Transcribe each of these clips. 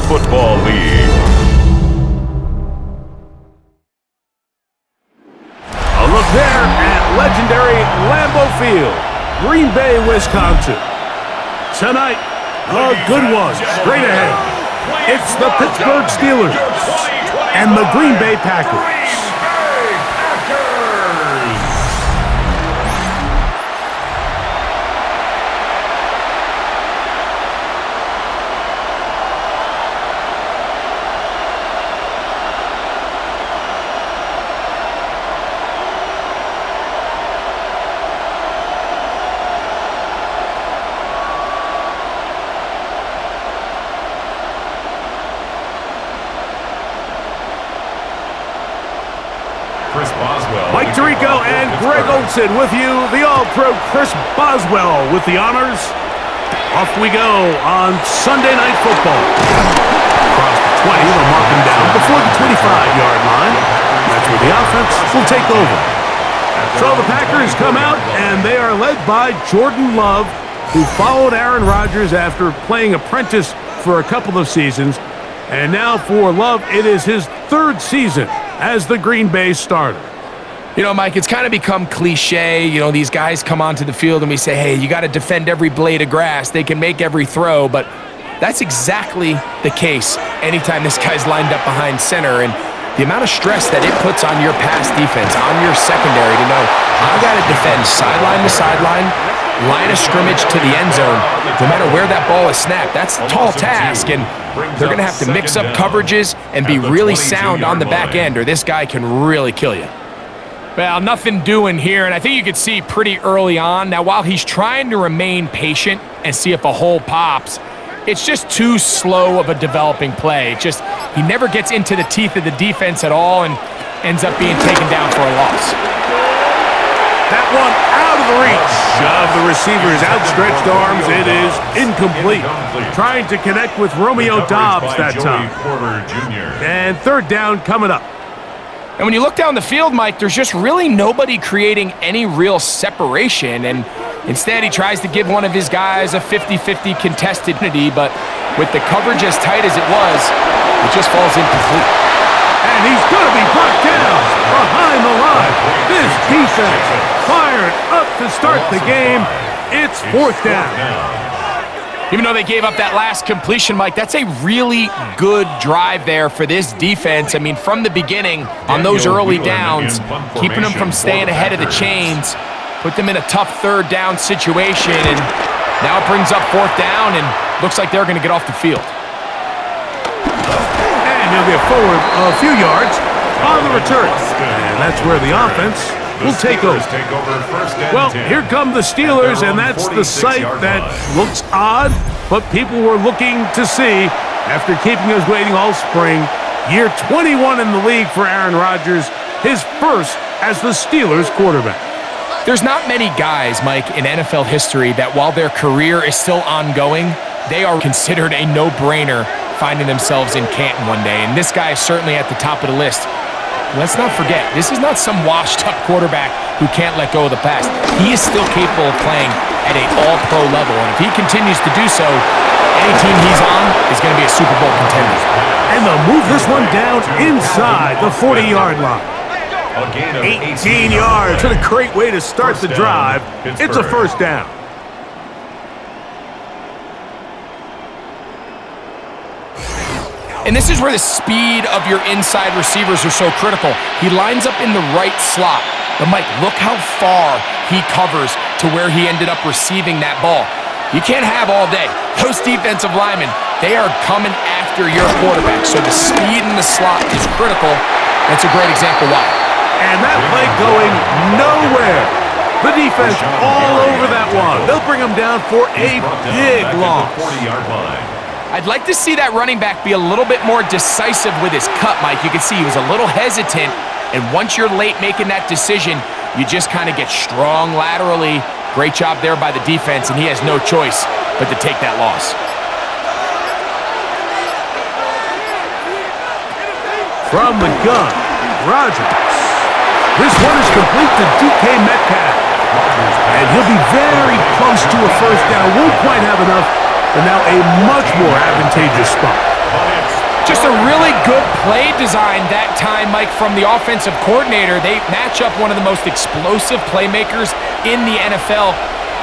Football League. A look there at legendary Lambeau Field, Green Bay, Wisconsin. Tonight, a good one straight ahead. It's the Pittsburgh Steelers and the Green Bay Packers. Mike Tirico and Greg Olson with you. The All-Pro Chris Boswell with the honors. Off we go on Sunday Night Football. Across the 20, they'll mark him down before the 25-yard line. That's where the offense will take over. So the Packers come out, and they are led by Jordan Love, who followed Aaron Rodgers after playing apprentice for a couple of seasons. And now for Love, it is his third season as the Green Bay starter. You know, Mike, it's kind of become cliche. You know, these guys come onto the field and we say, hey, you got to defend every blade of grass. They can make every throw, but that's exactly the case anytime this guy's lined up behind center. And the amount of stress that it puts on your pass defense, on your secondary to know, I got to defend sideline to sideline, line of scrimmage to the end zone, no matter where that ball is snapped. That's a tall task, and they're going to have to mix up coverages and be really sound on the back end, or this guy can really kill you. Well, nothing doing here, and I think you could see pretty early on. Now, while he's trying to remain patient and see if a hole pops, it's just too slow of a developing play. He never gets into the teeth of the defense at all and ends up being taken down for a loss. That one out of the reach of the receiver's outstretched arms. It is incomplete. Trying to connect with Romeo Doubs that time. And third down coming up. And when you look down the field, Mike, there's just really nobody creating any real separation. And instead, he tries to give one of his guys a 50-50 contested unity, but with the coverage as tight as it was, it just falls incomplete. And he's going to be brought down behind the line. This defense fired up to start the game. It's fourth down. Even though they gave up that last completion, Mike, that's a really good drive there for this defense. I mean, from the beginning, on those early downs, keeping them from staying ahead of the chains, put them in a tough third down situation, and now it brings up fourth down, and looks like they're going to get off the field. And he'll get forward a few yards on the return. And that's where the offense will take over. Well, here come the Steelers, and that's the sight that looks odd, but people were looking to see after keeping us waiting all spring. Year 21 in the league for Aaron Rodgers, his first as the Steelers quarterback. There's not many guys, Mike, in NFL history that while their career is still ongoing, they are considered a no-brainer finding themselves in Canton one day, and this guy is certainly at the top of the list. Let's not forget, this is not some washed-up quarterback who can't let go of the pass. He is still capable of playing at an all-pro level, and if he continues to do so, any team he's on is going to be a Super Bowl contender. And they'll move this one down inside the 40-yard line. 18 yards. What a great way to start the drive. It's a first down. And this is where the speed of your inside receivers are so critical. He lines up in the right slot. But, Mike, look how far he covers to where he ended up receiving that ball. You can't have all day. Those defensive linemen, they are coming after your quarterback. So the speed in the slot is critical. That's a great example why. And that play going nowhere. The defense all over that one. They'll bring him down for a big loss. I'd like to see that running back be a little bit more decisive with his cut, Mike. You can see he was a little hesitant, and once you're late making that decision, you just kind of get strong laterally. Great job there by the defense, and he has no choice but to take that loss. From the gun, Rodgers. This one is complete to DK Metcalf. And he'll be very close to a first down. Won't quite have enough, but now a much more advantageous spot. Just a really good play design that time, Mike, from the offensive coordinator. They match up one of the most explosive playmakers in the NFL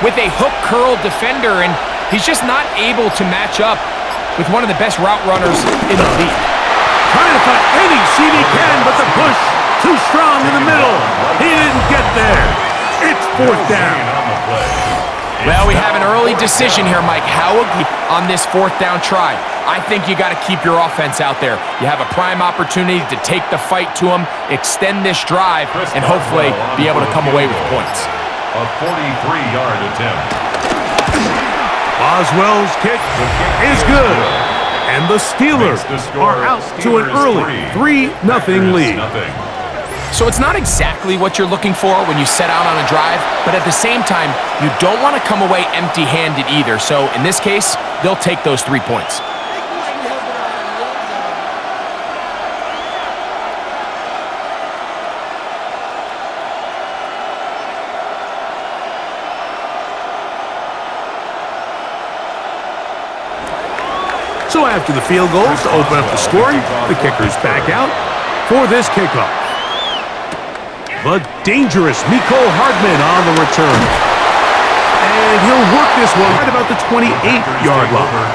with a hook curl defender, and he's just not able to match up with one of the best route runners in the league. Trying to find any seam he can, but the push too strong in the middle. He didn't get there. It's fourth down. Well, we have an early decision here, Mike. How on this fourth down try? I think you got to keep your offense out there. You have a prime opportunity to take the fight to them, extend this drive, and hopefully be able to come away with points. A 43-yard attempt. Boswell's kick is good. And the Steelers are out to an early 3-0 lead. So it's not exactly what you're looking for when you set out on a drive, but at the same time, you don't want to come away empty-handed either. So in this case, they'll take those 3 points. So after the field goals to open up the scoring, the kicker's back out for this kickoff. The dangerous Mecole Hardman on the return. And he'll work this one right about the 28-yard line.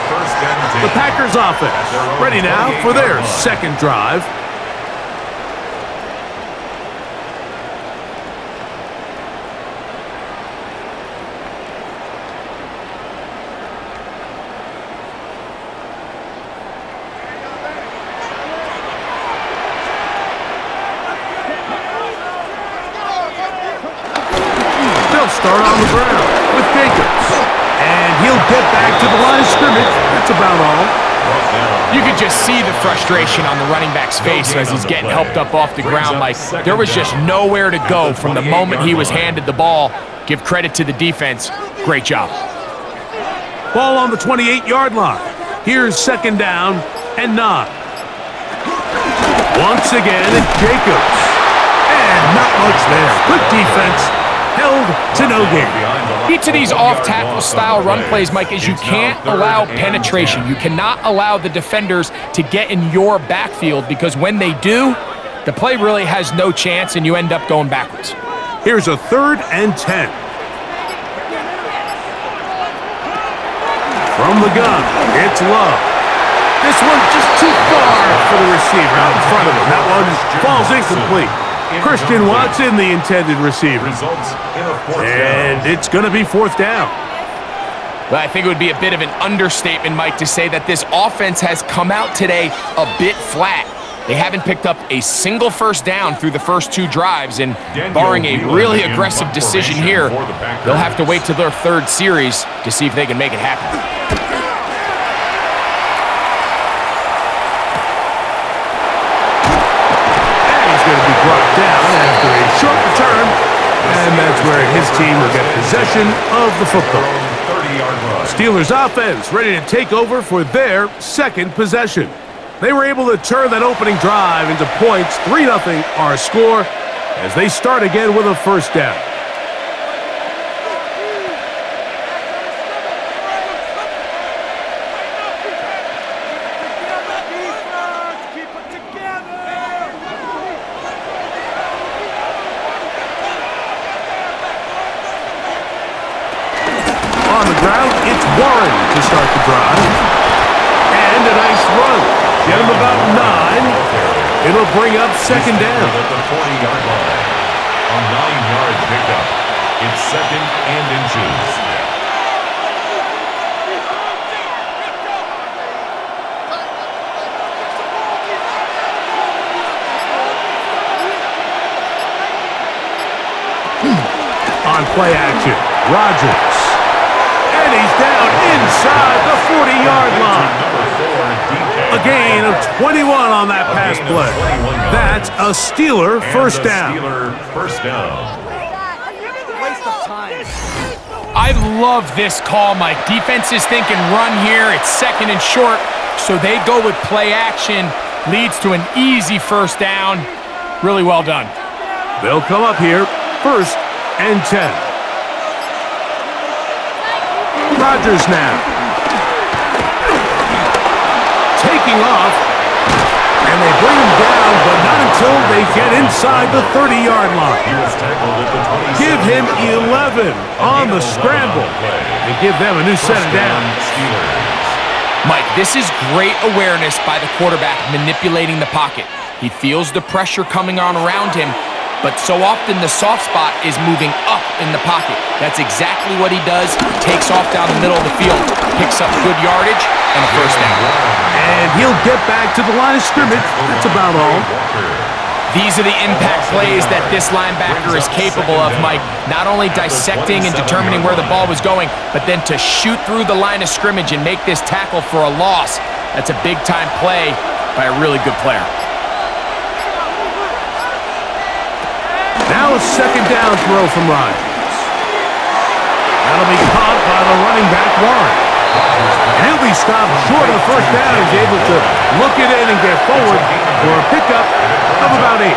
The Packers offense ready now for their second drive. Start on the ground with Jacobs. And he'll get back to the line of scrimmage. That's about all. You could just see the frustration on the running back's face as he's getting helped up off the ground. Like, there was just nowhere to go from the moment he was handed the ball. Give credit to the defense. Great job. Ball on the 28-yard line. Here's second down and 9. Once again, it's Jacobs. And not much there. Good defense. Held to no gain. Key to these off-tackle style run plays, Mike, is you can't allow penetration. You cannot allow the defenders to get in your backfield, because when they do, the play really has no chance and you end up going backwards. Here's a 3rd and 10. From the gun, it's Love. This one's just too far for the receiver out in front of him. That one falls incomplete. Christian Watson, the intended receiver. And it's going to be fourth down. Well, I think it would be a bit of an understatement, Mike, to say that this offense has come out today a bit flat. They haven't picked up a single first down through the first 2 drives, and barring a really aggressive decision here, they'll have to wait till their 3rd series to see if they can make it happen. Brought down after a short return, and that's where his team will get possession of the football. Steelers offense ready to take over for their second possession. They were able to turn that opening drive into points. 3-0 our score as they start again with a first down. On the ground, it's Warren to start the drive. And a nice run. Get him about 9. It'll bring up second down. At the 40-yard line. A 9-yard pickup. It's 2nd and inches. On play action, Rodgers. And he's down inside the 40-yard line. A gain of 21 on that pass play. That's a Steeler first down. I love this call, Mike. Defense is thinking run here. It's 2nd and short, so they go with play action. Leads to an easy first down. Really well done. They'll come up here, 1st and 10. Rodgers now. taking off. And they bring him down, but not until they get inside the 30-yard line. He was tackled at the 27. Give him 11 on the scramble. And give them a new set of downs. Mike, this is great awareness by the quarterback manipulating the pocket. He feels the pressure coming on around him, but so often the soft spot is moving up in the pocket. That's exactly what he does. Takes off down the middle of the field, picks up good yardage, and a first down. And he'll get back to the line of scrimmage. That's about all. These are the impact plays that this linebacker is capable of, Mike. Not only dissecting and determining where the ball was going, but then to shoot through the line of scrimmage and make this tackle for a loss. That's a big-time play by a really good player. Now a second down throw from Rodgers. That'll be caught by the running back, Warren. And he'll be stopped short of the first down. He's able to look it in and get forward for a pickup of about 8.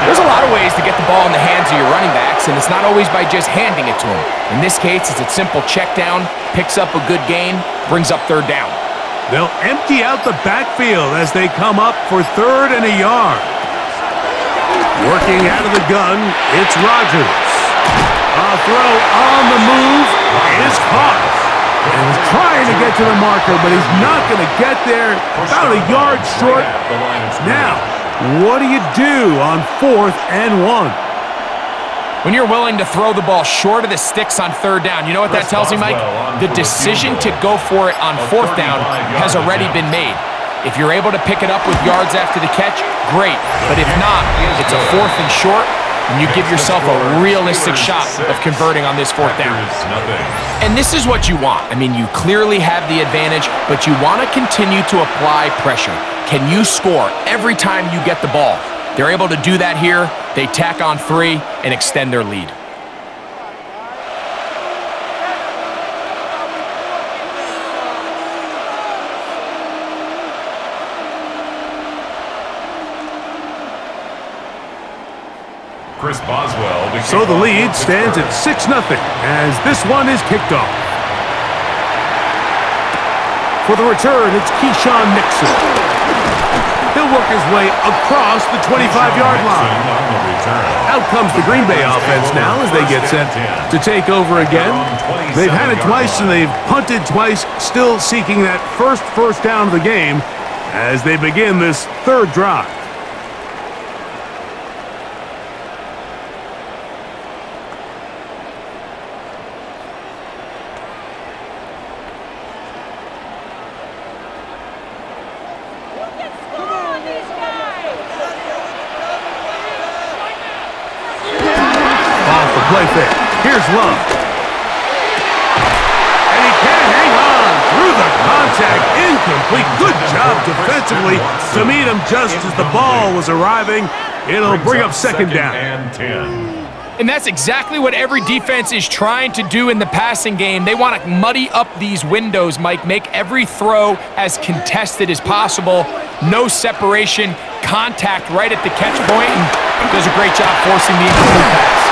There's a lot of ways to get the ball in the hands of your running backs, and it's not always by just handing it to them. In this case, it's a simple check down, picks up a good gain, brings up third down. They'll empty out the backfield as they come up for 3rd and a yard. Working out of the gun, it's Rodgers. A throw on the move is caught. And he's trying to get to the marker, but he's not going to get there. About a yard short. Now, what do you do on 4th and 1? When you're willing to throw the ball short of the sticks on 3rd down, you know what that tells me, Mike? The decision to go for it on 4th down has already been made. If you're able to pick it up with yards after the catch, great. But if not, it's a 4th and short, and you give yourself a realistic shot of converting on this 4th down. And this is what you want. I mean, you clearly have the advantage, but you want to continue to apply pressure. Can you score every time you get the ball? They're able to do that here. They tack on 3 and extend their lead. Chris Boswell. So the lead stands at 6-0 as this one is kicked off. For the return, it's Keyshawn Nixon. He'll work his way across the 25-yard line. Out comes the Green Bay offense now as they get set to take over again. They've had it twice and they've punted twice, still seeking that first down of the game as they begin this 3rd drive. Play fake. Here's Love. And he can't hang on through the contact. Incomplete. Good job defensively to meet him just as the ball was arriving. It'll bring up second down. And 10. And that's exactly what every defense is trying to do in the passing game. They want to muddy up these windows, Mike, make every throw as contested as possible. No separation, contact right at the catch point, and does a great job forcing the incomplete pass.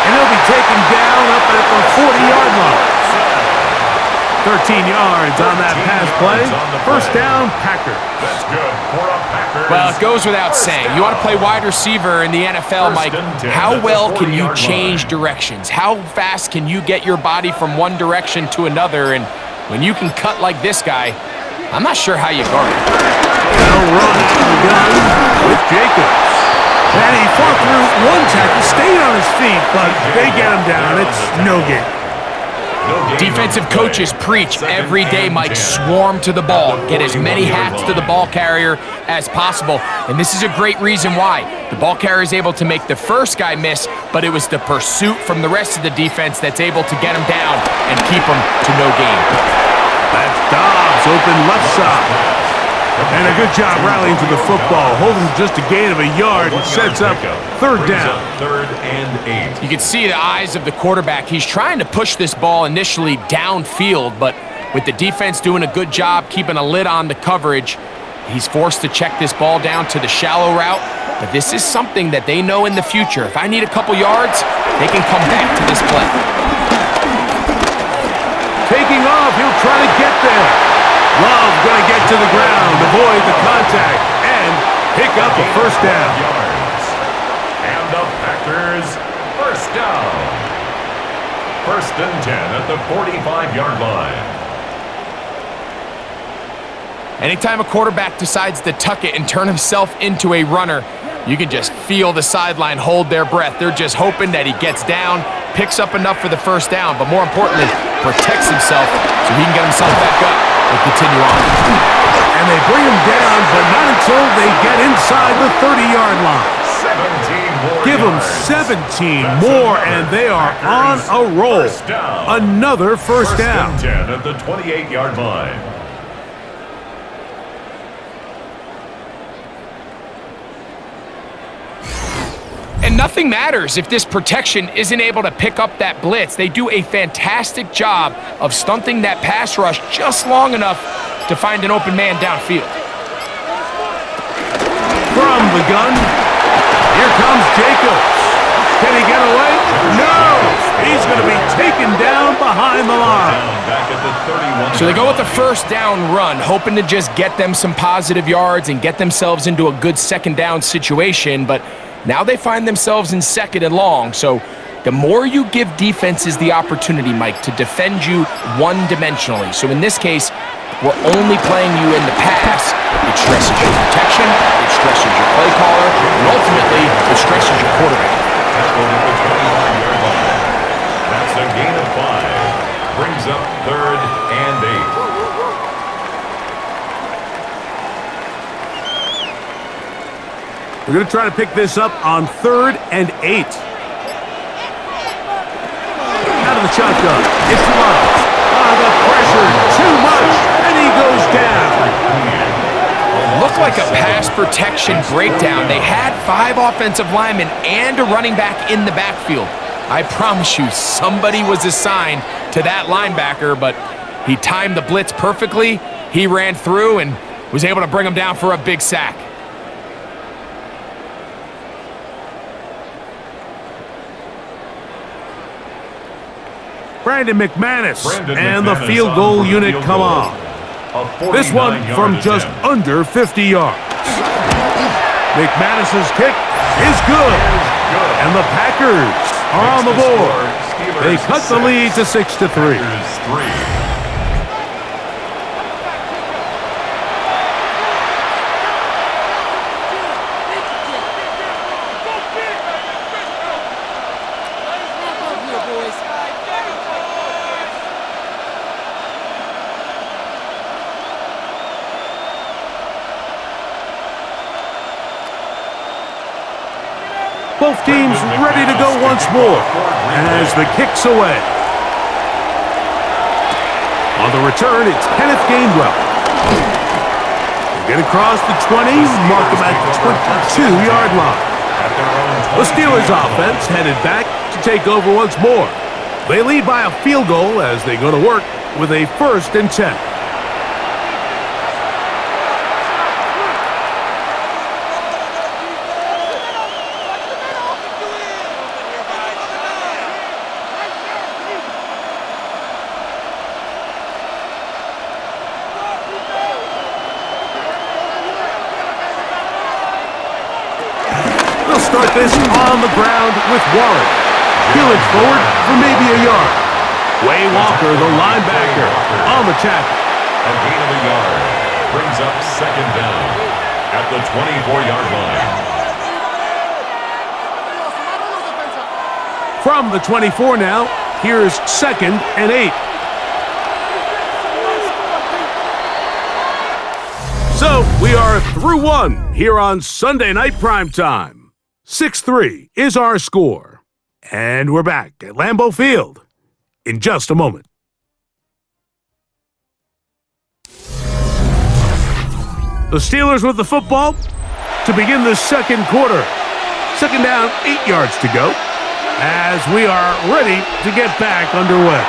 And he'll be taken down up at the 40-yard line. 13 yards on that pass play. First down, Packers. That's good for a Packers. Well, it goes without saying. You want to play wide receiver in the NFL, Mike. How well can you change directions? How fast can you get your body from one direction to another? And when you can cut like this guy, I'm not sure how you guard it. They'll run the gun with Jacobs. And he fought through one tackle, stayed on his feet, but they get him down. It's no game. Defensive coaches preach every day, Mike, swarm to the ball. Get as many hats to the ball carrier as possible. And this is a great reason why. The ball carrier is able to make the first guy miss, but it was the pursuit from the rest of the defense that's able to get him down and keep him to no gain. That's Dobbs, open left side. And a good job rallying to the football, holding just a gain of a yard and sets up 3rd down. 3rd and 8. You can see the eyes of the quarterback. He's trying to push this ball initially downfield, but with the defense doing a good job keeping a lid on the coverage, he's forced to check this ball down to the shallow route. But this is something that they know in the future. If I need a couple yards, they can come back to this play. Taking off, he'll try to get there. Love going to get to the ground, avoid the contact, and pick up a first down. Yards. And the Packers first down. 1st and 10 at the 45-yard line. Anytime a quarterback decides to tuck it and turn himself into a runner, you can just feel the sideline hold their breath. They're just hoping that he gets down, picks up enough for the first down, but more importantly, protects himself so he can get himself back up and continue on. And they bring him down, but not until they get inside the 30-yard line. 17 more Give them yards. 17 That's more, another and they are on Packers a roll. first down. Another first 1st down. and 10 at the 28-yard line. And nothing matters if this protection isn't able to pick up that blitz. They do a fantastic job of stunting that pass rush just long enough to find an open man downfield. From the gun, here comes Jacobs. Can he get away? No! He's going to be taken down behind the line. Back at the 31. So they go with the first down run, hoping to just get them some positive yards and get themselves into a good second down situation, but now they find themselves in 2nd and long. So the more you give defenses the opportunity, Mike, to defend you one-dimensionally. So in this case, we're only playing you in the pass. It stresses your protection, it stresses your play caller, and ultimately, it stresses your quarterback. Tackle at the 25-yard line. That's a gain of 5. Brings up 3rd and 8. We're going to try to pick this up on 3rd and 8. Out of the shotgun. It's Love. The pressure, too much, and he goes down. Looked like a pass protection breakdown. They had 5 offensive linemen and a running back in the backfield. I promise you, somebody was assigned to that linebacker, but he timed the blitz perfectly. He ran through and was able to bring him down for a big sack. Brandon McManus and the field goal unit come on. This one from just under 50 yards. McManus's kick is good. And the Packers are on the board. They cut the lead to 6-3. Both teams ready to go once more as the kick's away. On the return, it's Kenneth Gainwell. They get across the 20, mark them at the 22-yard line. The Steelers offense headed back to take over once more. They lead by a field goal as they go to work with a 1st and 10. Start this on the ground with Warren. Peeling forward for maybe a yard. Way Walker, the linebacker, on the tackle. A gain of a yard. Brings up 2nd down at the 24-yard line. From the 24 now, here's 2nd and 8. So we are through one here on Sunday Night Primetime. 6-3 is our score. And we're back at Lambeau Field in just a moment. The Steelers with the football to begin the 2nd quarter. 2nd down, 8 yards to go as we are ready to get back underway.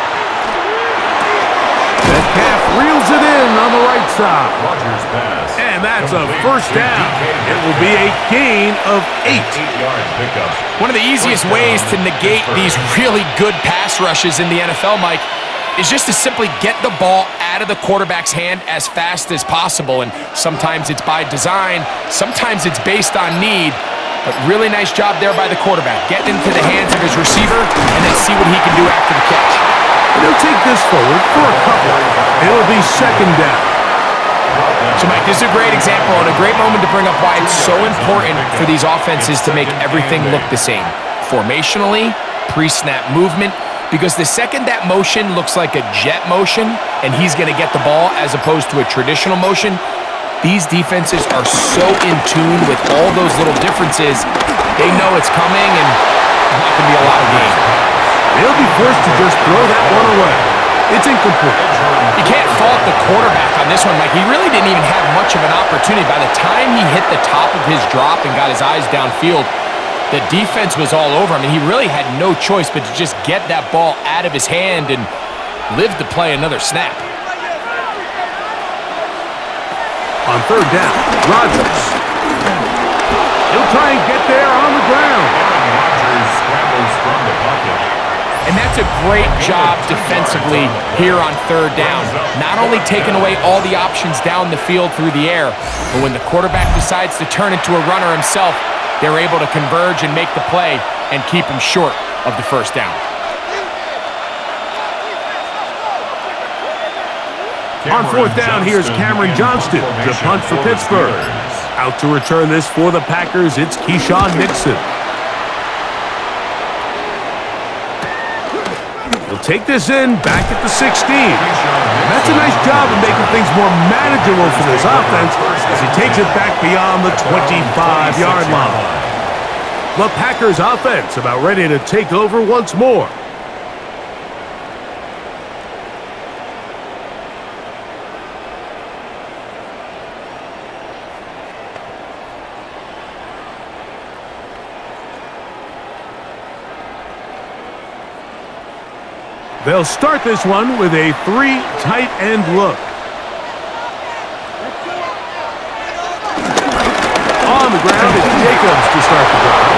Metcalf reels it in on the right side. Rodgers pass. And that's a first down. It will be a gain of 8. 8-yard pickup. One of the easiest ways to negate these really good pass rushes in the NFL, Mike, is just to simply get the ball out of the quarterback's hand as fast as possible. And sometimes it's by design, sometimes it's based on need. But really nice job there by the quarterback, getting into the hands of his receiver and then see what he can do after the catch. And he'll take this forward for a couple. It'll be second down. So, Mike, this is a great example and a great moment to bring up why it's so important for these offenses to make everything look the same. Formationally, pre-snap movement, because the second that motion looks like a jet motion and he's going to get the ball as opposed to a traditional motion, these defenses are so in tune with all those little differences, they know it's coming, and that can be a lot of game. They'll be forced to just throw that one away. It's incomplete. You can't fault the quarterback on this one, Mike. He really didn't even have much of an opportunity. By the time he hit the top of his drop and got his eyes downfield, the defense was all over him, and he really had no choice but to just get that ball out of his hand and live to play another snap. On third down, Rodgers. He'll try and get there on the ground. Rodgers scrambles from the pocket. And that's a great job defensively here on third down. Not only taking away all the options down the field through the air, but when the quarterback decides to turn into a runner himself, they're able to converge and make the play and keep him short of the first down. On fourth down, here's Cameron Johnston to punt for Pittsburgh. Out to return this for the Packers, it's Keyshawn Nixon. He'll take this in, back at the 16. And that's a nice job of making things more manageable for this offense as he takes it back beyond the 25-yard line. The Packers offense about ready to take over once more. They'll start this one with a three tight end look. On the ground, it's Jacobs to start the drive.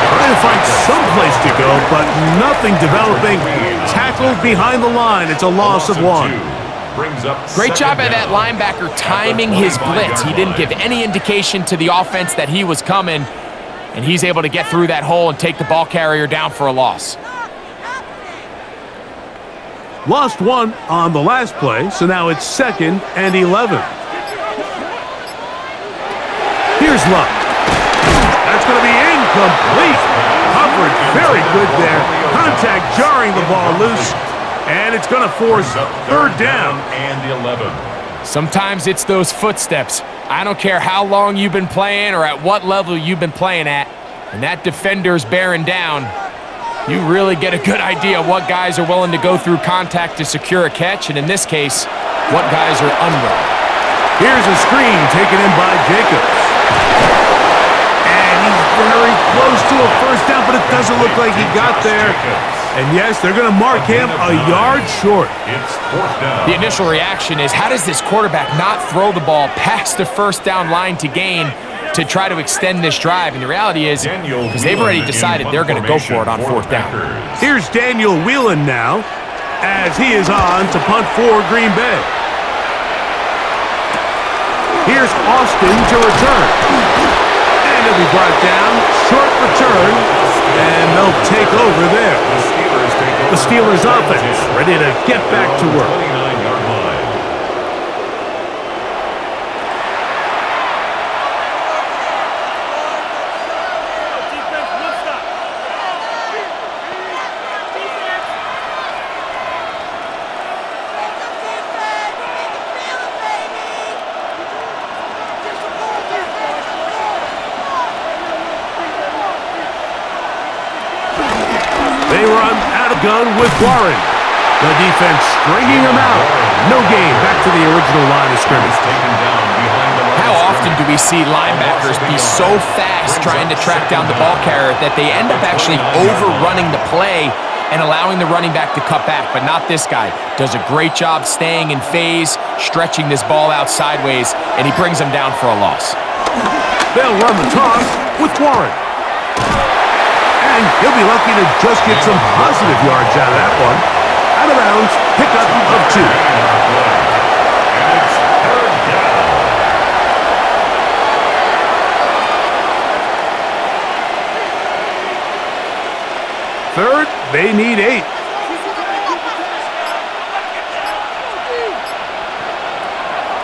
Trying to find some place to go, but nothing developing. Tackled behind the line. It's a loss of one. Great job by that linebacker timing his blitz. He didn't give any indication to the offense that he was coming, and he's able to get through that hole and take the ball carrier down for a loss. Lost one on the last play, so now it's 2nd and 11. Here's Luck. That's going to be incomplete. Coverage very good there. Contact jarring the ball loose, and it's going to force third down and 11. Sometimes it's those footsteps. I don't care how long you've been playing or at what level you've been playing at, and that defender's bearing down. You really get a good idea of what guys are willing to go through contact to secure a catch, and in this case, what guys are unwilling. Here's a screen taken in by Jacobs. And he's very close to a first down, but it doesn't look like he got there. And yes, they're going to mark him a yard short. It's 4th down. The initial reaction is, how does this quarterback not throw the ball past the first down line to gain to try to extend this drive? And the reality is, because they've already decided they're going to go for it on 4th down. Here's Daniel Whelan now, as he is on to punt for Green Bay. Here's Austin to return. And he'll be brought down, short return, and they'll take over there. The Steelers offense ready to get back to work. 29-yard line. They run out of gun with Warren. The defense stringing him out. No gain. Back to the original line of scrimmage. How often do we see linebackers be so fast trying to track down the ball carrier that they end up actually overrunning the play and allowing the running back to cut back? But not this guy. Does a great job staying in phase, stretching this ball out sideways, and he brings him down for a loss. They'll run the toss with Warren. And he'll be lucky to just get some positive yards out of that one. Out of bounds, pickup of 2. And it's third down. Third, they need 8.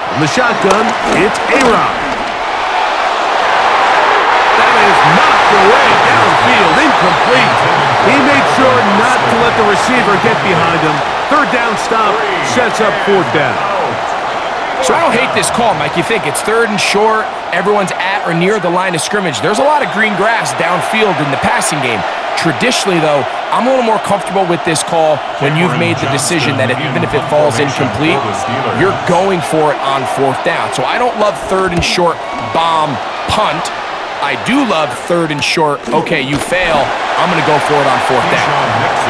From the shotgun, it's A-Rod. That is knocked away downfield, incomplete. He made sure not to let the receiver get behind him. Third down stop sets up fourth down. So I don't hate this call, Mike. You think it's third and short, everyone's at or near the line of scrimmage. There's a lot of green grass downfield in the passing game. Traditionally, though, I'm a little more comfortable with this call when you've made the decision that even if it falls incomplete, you're going for it on fourth down. So I don't love third and short, bomb, punt. I do love third and short, okay, you fail, I'm going to go for it on fourth down.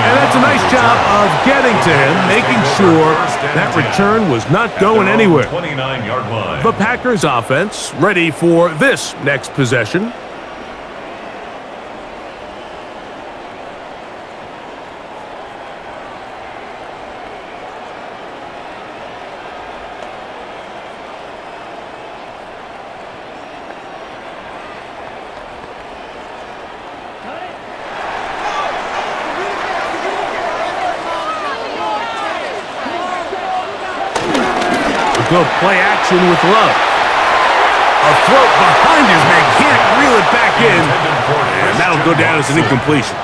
And that's a nice job of getting to him, making sure that return was not going anywhere. 29-yard line. The Packers offense ready for this next possession. Good play action with Love. A throw behind his man, can't reel it back in. And that'll go down as an incompletion.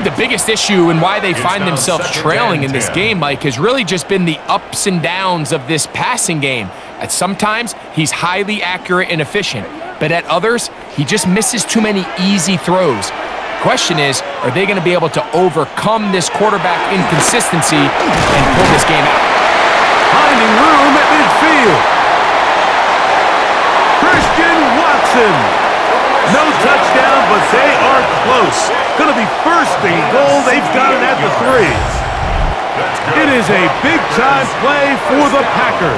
The biggest issue and why they find themselves trailing in this game, Mike, has really just been the ups and downs of this passing game. At sometimes, he's highly accurate and efficient, but at others, he just misses too many easy throws. Question is, are they going to be able to overcome this quarterback inconsistency and pull this game out? Finding room at midfield. Christian Watson. No touchdown, but they are close. Going to be first and goal. They've got it at the 3. It is a big-time play for the Packers.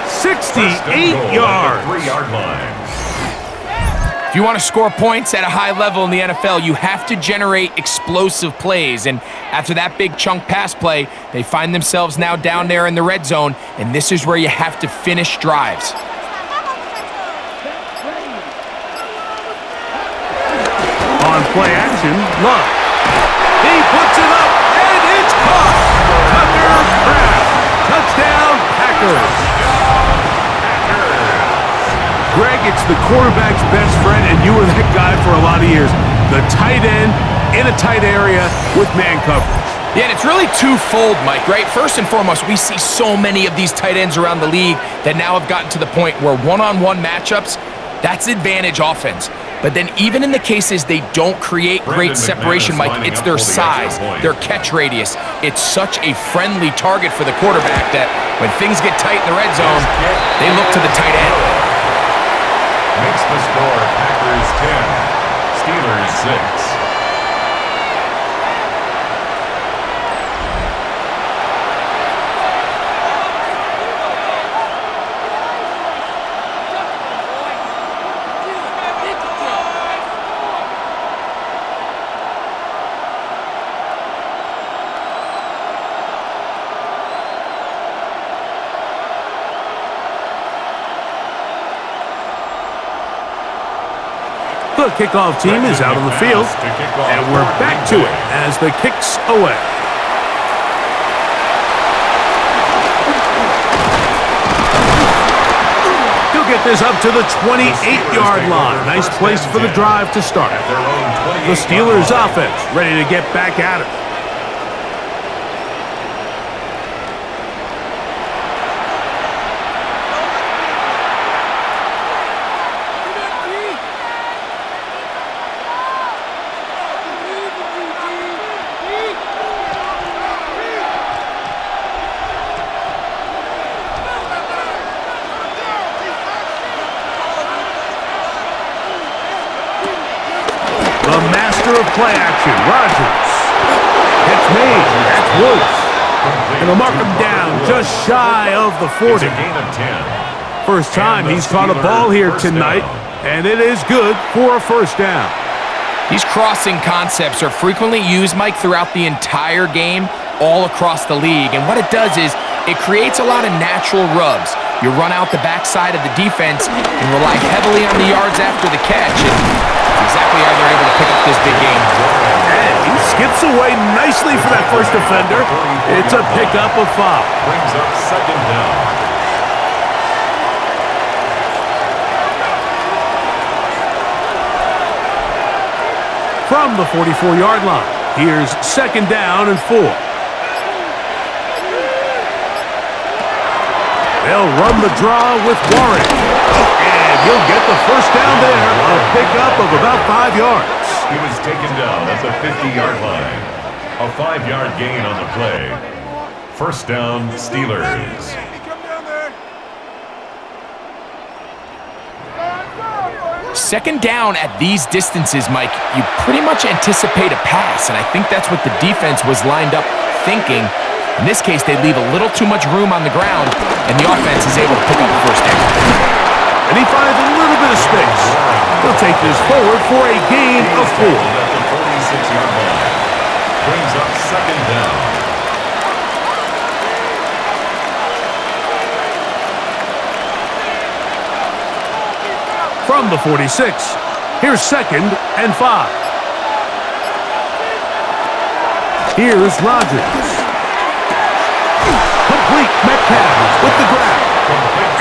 68 yards. 3-yard line. If you want to score points at a high level in the NFL, you have to generate explosive plays. And after that big chunk pass play, they find themselves now down there in the red zone, and this is where you have to finish drives. On play action, Love. He puts it up, and it's caught. Tucker Kraft. Touchdown, Packers. Greg, it's the quarterback's best friend, and you were that guy for a lot of years. The tight end in a tight area with man coverage. Yeah, and it's really twofold, Mike, right? First and foremost, we see so many of these tight ends around the league that now have gotten to the point where one-on-one matchups, that's advantage offense. But then even in the cases they don't create great separation, Mike, it's their size, their catch radius. It's such a friendly target for the quarterback that when things get tight in the red zone, they look to the tight end. Makes the score Packers 10, Steelers 6. The kickoff team is out on the field, and we're back to it as the kick's away. He'll get this up to the 28-yard line. Nice place for the drive to start. The Steelers offense ready to get back at it. The master of play action, Rodgers. It's made. That's Woods. And they'll mark him down just shy of the 40. First time he's caught a ball here tonight, and it is good for a first down. These crossing concepts are frequently used, Mike, throughout the entire game, all across the league. And what it does is it creates a lot of natural rubs. You run out the backside of the defense and rely heavily on the yards after the catch. And that's exactly how they're able to pick up this big game. And he skips away nicely for that first defender. It's a pickup of 5. Brings up second down. From the 44-yard line, here's second down and 4. They'll run the draw with Warren. And he'll get the first down there, a pickup of about 5 yards. He was taken down at the 50-yard line. A 5-yard gain on the play. First down, Steelers. Second down at these distances, Mike, you pretty much anticipate a pass, and I think that's what the defense was lined up thinking. In this case, they leave a little too much room on the ground, and the offense is able to pick up the first down. And he finds a little bit of space. He'll take this forward for a gain of 4. At the 46-yard line. Brings up second down. From the 46, here's second and 5. Here's Rodgers. Complete Metcalf with the grab.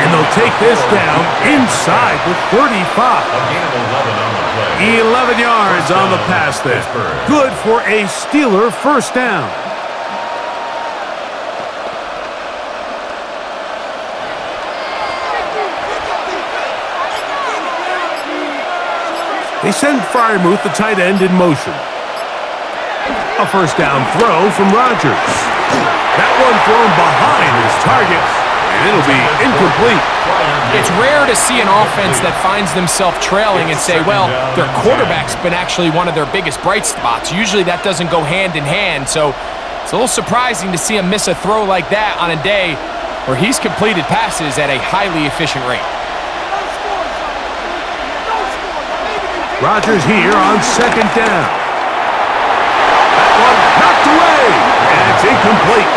And they'll take this down inside the 35. A gain of 11 on the play. 11 yards on the pass there. Good for a Steeler first down. They send Freiermuth, the tight end, in motion. A first down throw from Rodgers. That one thrown behind his target, and it'll be incomplete. It's rare to see an offense that finds themselves trailing and say, well, their quarterback's been actually one of their biggest bright spots. Usually that doesn't go hand in hand, so it's a little surprising to see him miss a throw like that on a day where he's completed passes at a highly efficient rate. Rodgers here on second down. That one knocked away, and it's incomplete.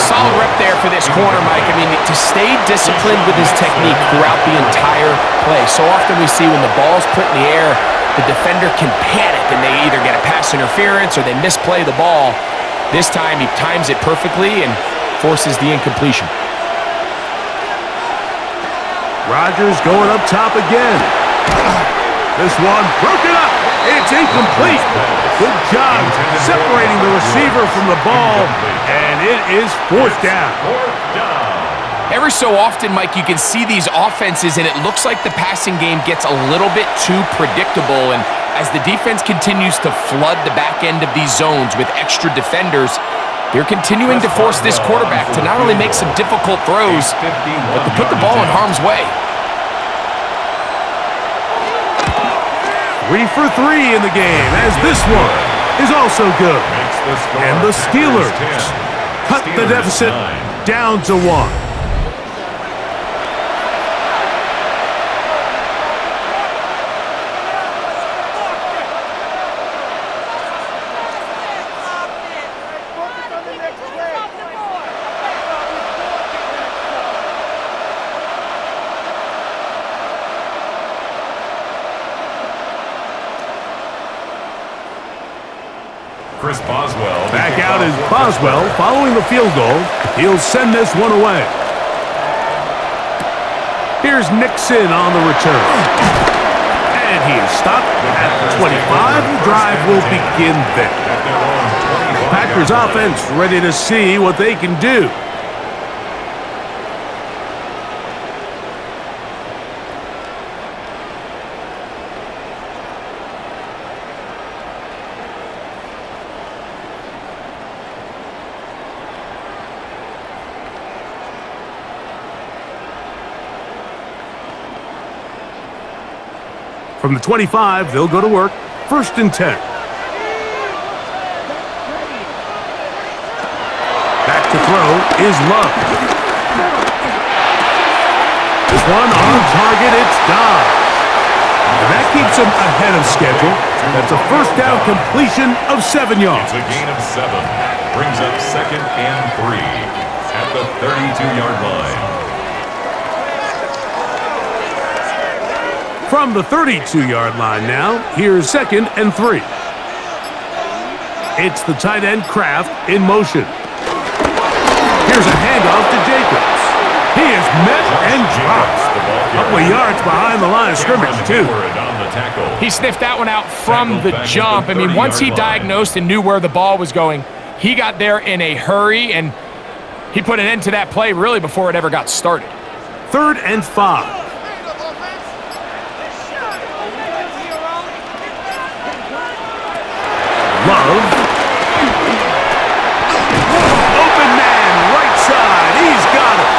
Solid rep there for this corner, Mike. I mean, to stay disciplined with his technique throughout the entire play. So often we see when the ball's put in the air, the defender can panic, and they either get a pass interference or they misplay the ball. This time, he times it perfectly and forces the incompletion. Rodgers going up top again. This one broken up. It's incomplete. Good job separating the receiver from the ball, and it is fourth down. Every so often, Mike, you can see these offenses, and it looks like the passing game gets a little bit too predictable, and as the defense continues to flood the back end of these zones with extra defenders, they're continuing to force this quarterback to not only make some difficult throws, but to put the ball in harm's way. 3 for 3 in the game, as this one is also good. And the Steelers cut the deficit down to 1. Chris Boswell. Back out is Boswell following the field goal. He'll send this one away. Here's Nixon on the return. And he is stopped at the 25. The drive will begin there. Packers offense ready to see what they can do. From the 25, they'll go to work. First and 10. Back to throw is Love. This one on target, it's Dobbs. And that keeps him ahead of schedule. That's a first down completion of 7 yards. It's a gain of 7. Brings up 2nd and 3 at the 32-yard line. From the 32-yard line now, here's 2nd and 3. It's the tight end Kraft in motion. Here's a handoff to Jacobs. He is met and dropped. A couple of yards behind the line of scrimmage, too. He sniffed that one out from the jump. I mean, once he diagnosed and knew where the ball was going, he got there in a hurry, and he put an end to that play really before it ever got started. 3rd and 5. Love. Open man, right side. He's got it.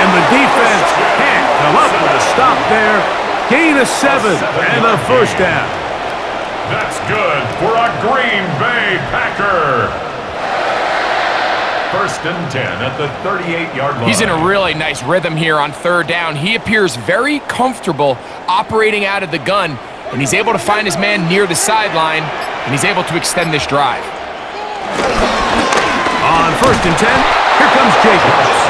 And the defense can't come up with a stop there. Gain of 7 and a first down. That's good for a Green Bay Packer. 1st and 10 at the 38-yard line. He's in a really nice rhythm here on 3rd down. He appears very comfortable operating out of the gun, and he's able to find his man near the sideline, and he's able to extend this drive. On 1st and 10, here comes Jacobs.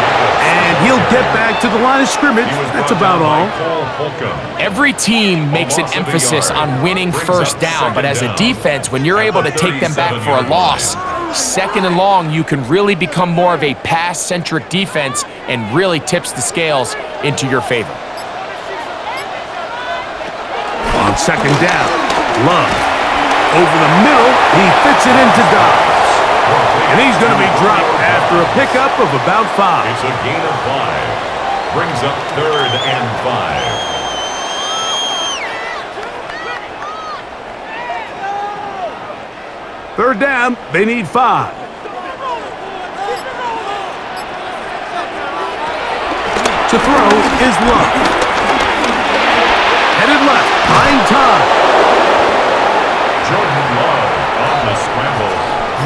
And he'll get back to the line of scrimmage. That's about all. Every team makes an emphasis on winning 1st down, but as a defense, when you're able to take them back for a loss, 2nd and long, you can really become more of a pass-centric defense and really tips the scales into your favor. On 2nd down, Love. Over the middle, he fits it into Dobbs. And he's going to be dropped after a pickup of about 5. It's a gain of 5. Brings up 3rd and 5. 3rd down, they need 5. To throw is Love. Headed left, buying time. Jordan Love on the scramble.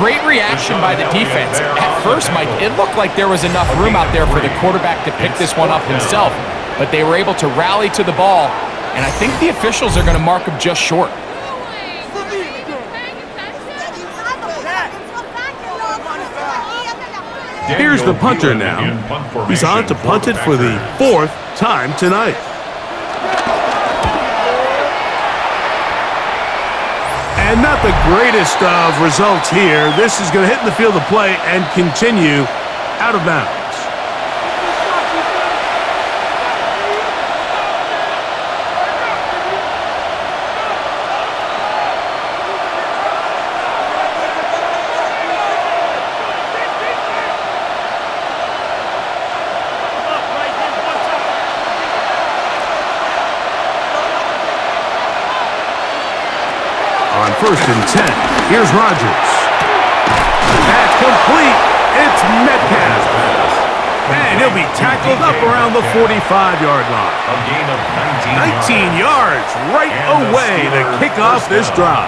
Great reaction by the defense. At first, Mike, it looked like there was enough room out there for the quarterback to pick this one up himself, but they were able to rally to the ball, and I think the officials are going to mark him just short. Here's the punter now. He's on to punt it for the 4th time tonight. And not the greatest of results here. This is going to hit in the field of play and continue out of bounds. On 1st and 10, here's Rodgers. That's complete. It's Metcalf. And he'll be tackled up around the 45-yard line. A gain of 19 yards right away to kick off this drive.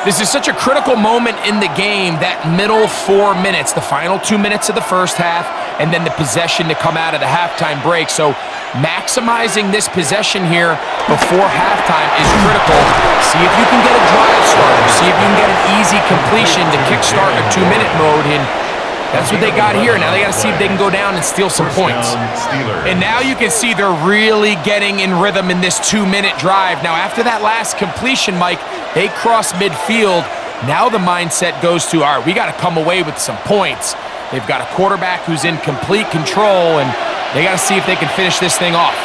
This is such a critical moment in the game, that middle 4 minutes, the final 2 minutes of the first half, and then the possession to come out of the halftime break. So maximizing this possession here before halftime is critical. See if you can get a drive starter. See if you can get an easy completion to kickstart a 2-minute mode, and that's what they got here. Now they got to see if they can go down and steal some points. And now you can see they're really getting in rhythm in this 2-minute drive. Now after that last completion, Mike, they cross midfield. Now the mindset goes to, all right, we got to come away with some points. They've got a quarterback who's in complete control, and they got to see if they can finish this thing off.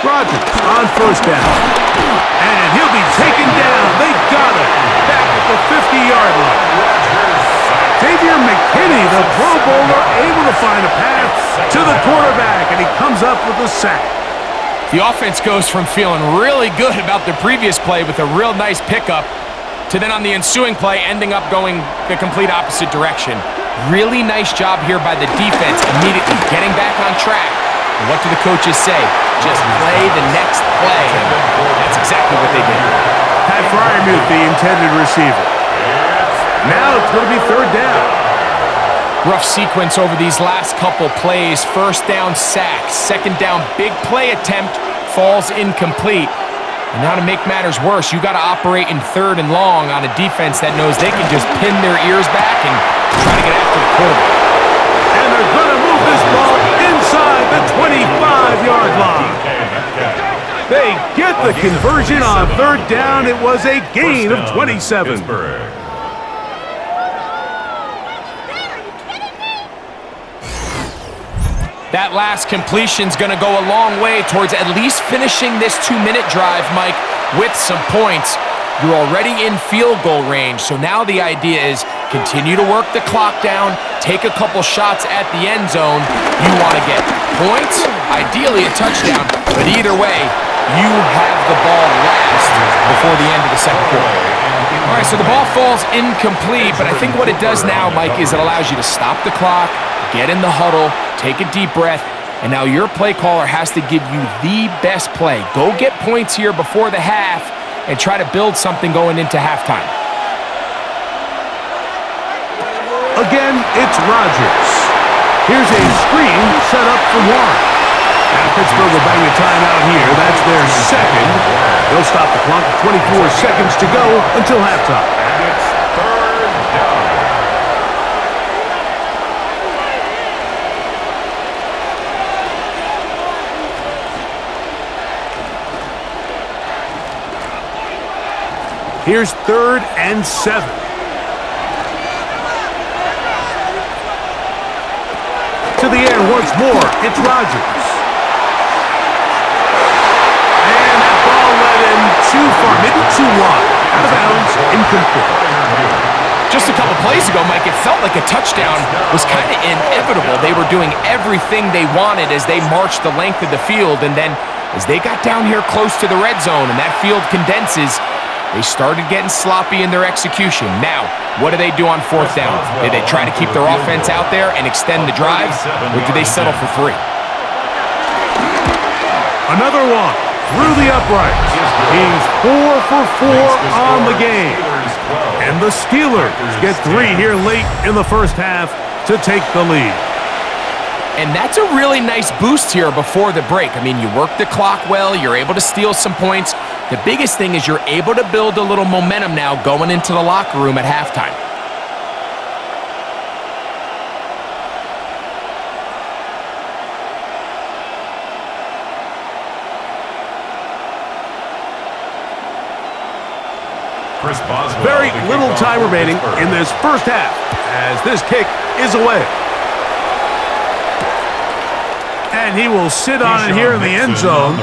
Rodgers on 1st down. And he'll be taken down. They got it. Back at the 50-yard line. Xavier McKinney, the Pro Bowler, able to find a path to the quarterback, and he comes up with a sack. The offense goes from feeling really good about the previous play with a real nice pickup to then on the ensuing play ending up going the complete opposite direction. Really nice job here by the defense, immediately getting back on track. And what do the coaches say? Just play the next play. That's exactly what they did. Pat Fryermuth, the intended receiver. Now it's going to be 3rd down. Rough sequence over these last couple plays. 1st down sack, 2nd down big play attempt falls incomplete. And now to make matters worse, you got to operate in 3rd and long on a defense that knows they can just pin their ears back and try to get after the quarterback. And they're going to move this ball inside the 25-yard line. They get the conversion on 3rd down. It was a gain of 27. That last completion's going to go a long way towards at least finishing this 2-minute drive, Mike, with some points. You're already in field goal range, so now the idea is continue to work the clock down, take a couple shots at the end zone. You want to get points, ideally a touchdown, but either way, you have the ball last before the end of the second quarter. All right, so the ball falls incomplete, but I think what it does now, Mike, is it allows you to stop the clock, get in the huddle, take a deep breath, and now your play caller has to give you the best play. Go get points here before the half and try to build something going into halftime. Again, it's Rodgers. Here's a screen set up for Warren. Now Pittsburgh will bang a timeout here. That's their second. They'll stop the clock at 24 seconds to go until halftime. And it's 3rd down. Here's 3rd and 7. To the air once more. It's Rodgers. And that ball led him too far, maybe too wide. Out of bounds, incomplete. Just a couple plays ago, Mike, it felt like a touchdown was kind of inevitable. They were doing everything they wanted as they marched the length of the field, and then as they got down here close to the red zone and that field condenses, they started getting sloppy in their execution. Now, what do they do on 4th down? Did they try to keep their offense out there and extend the drive, or do they settle for 3? Another one through the uprights. He's 4 for 4 on the game. And the Steelers get 3 here late in the first half to take the lead. And that's a really nice boost here before the break. I mean, you work the clock well, you're able to steal some points. The biggest thing is you're able to build a little momentum now going into the locker room at halftime. Very little time remaining in this first half as this kick is away. And he will sit on it here in the end zone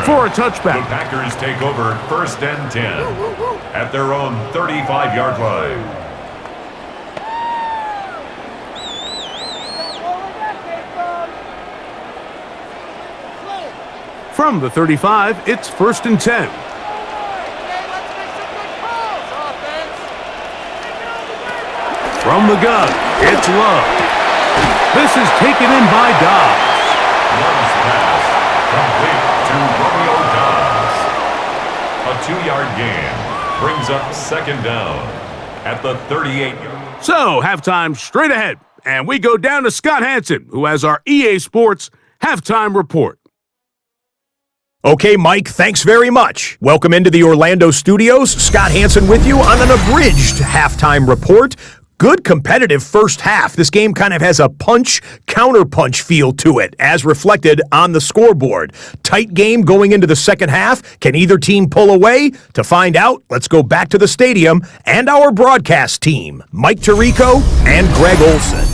for a touchback. The Packers take over 1st and 10 at their own 35-yard line. From the 35, it's 1st and 10. From the gun, it's Love. This is taken in by Dobbs. Love's pass complete to Romeo Dobbs. A 2-yard gain brings up 2nd down at the 38. So, halftime straight ahead. And we go down to Scott Hansen, who has our EA Sports halftime report. Okay, Mike, thanks very much. Welcome into the Orlando studios. Scott Hansen with you on an abridged halftime report. Good competitive first half. This game kind of has a punch-counterpunch feel to it, as reflected on the scoreboard. Tight game going into the second half. Can either team pull away? To find out, let's go back to the stadium and our broadcast team, Mike Tirico and Greg Olson.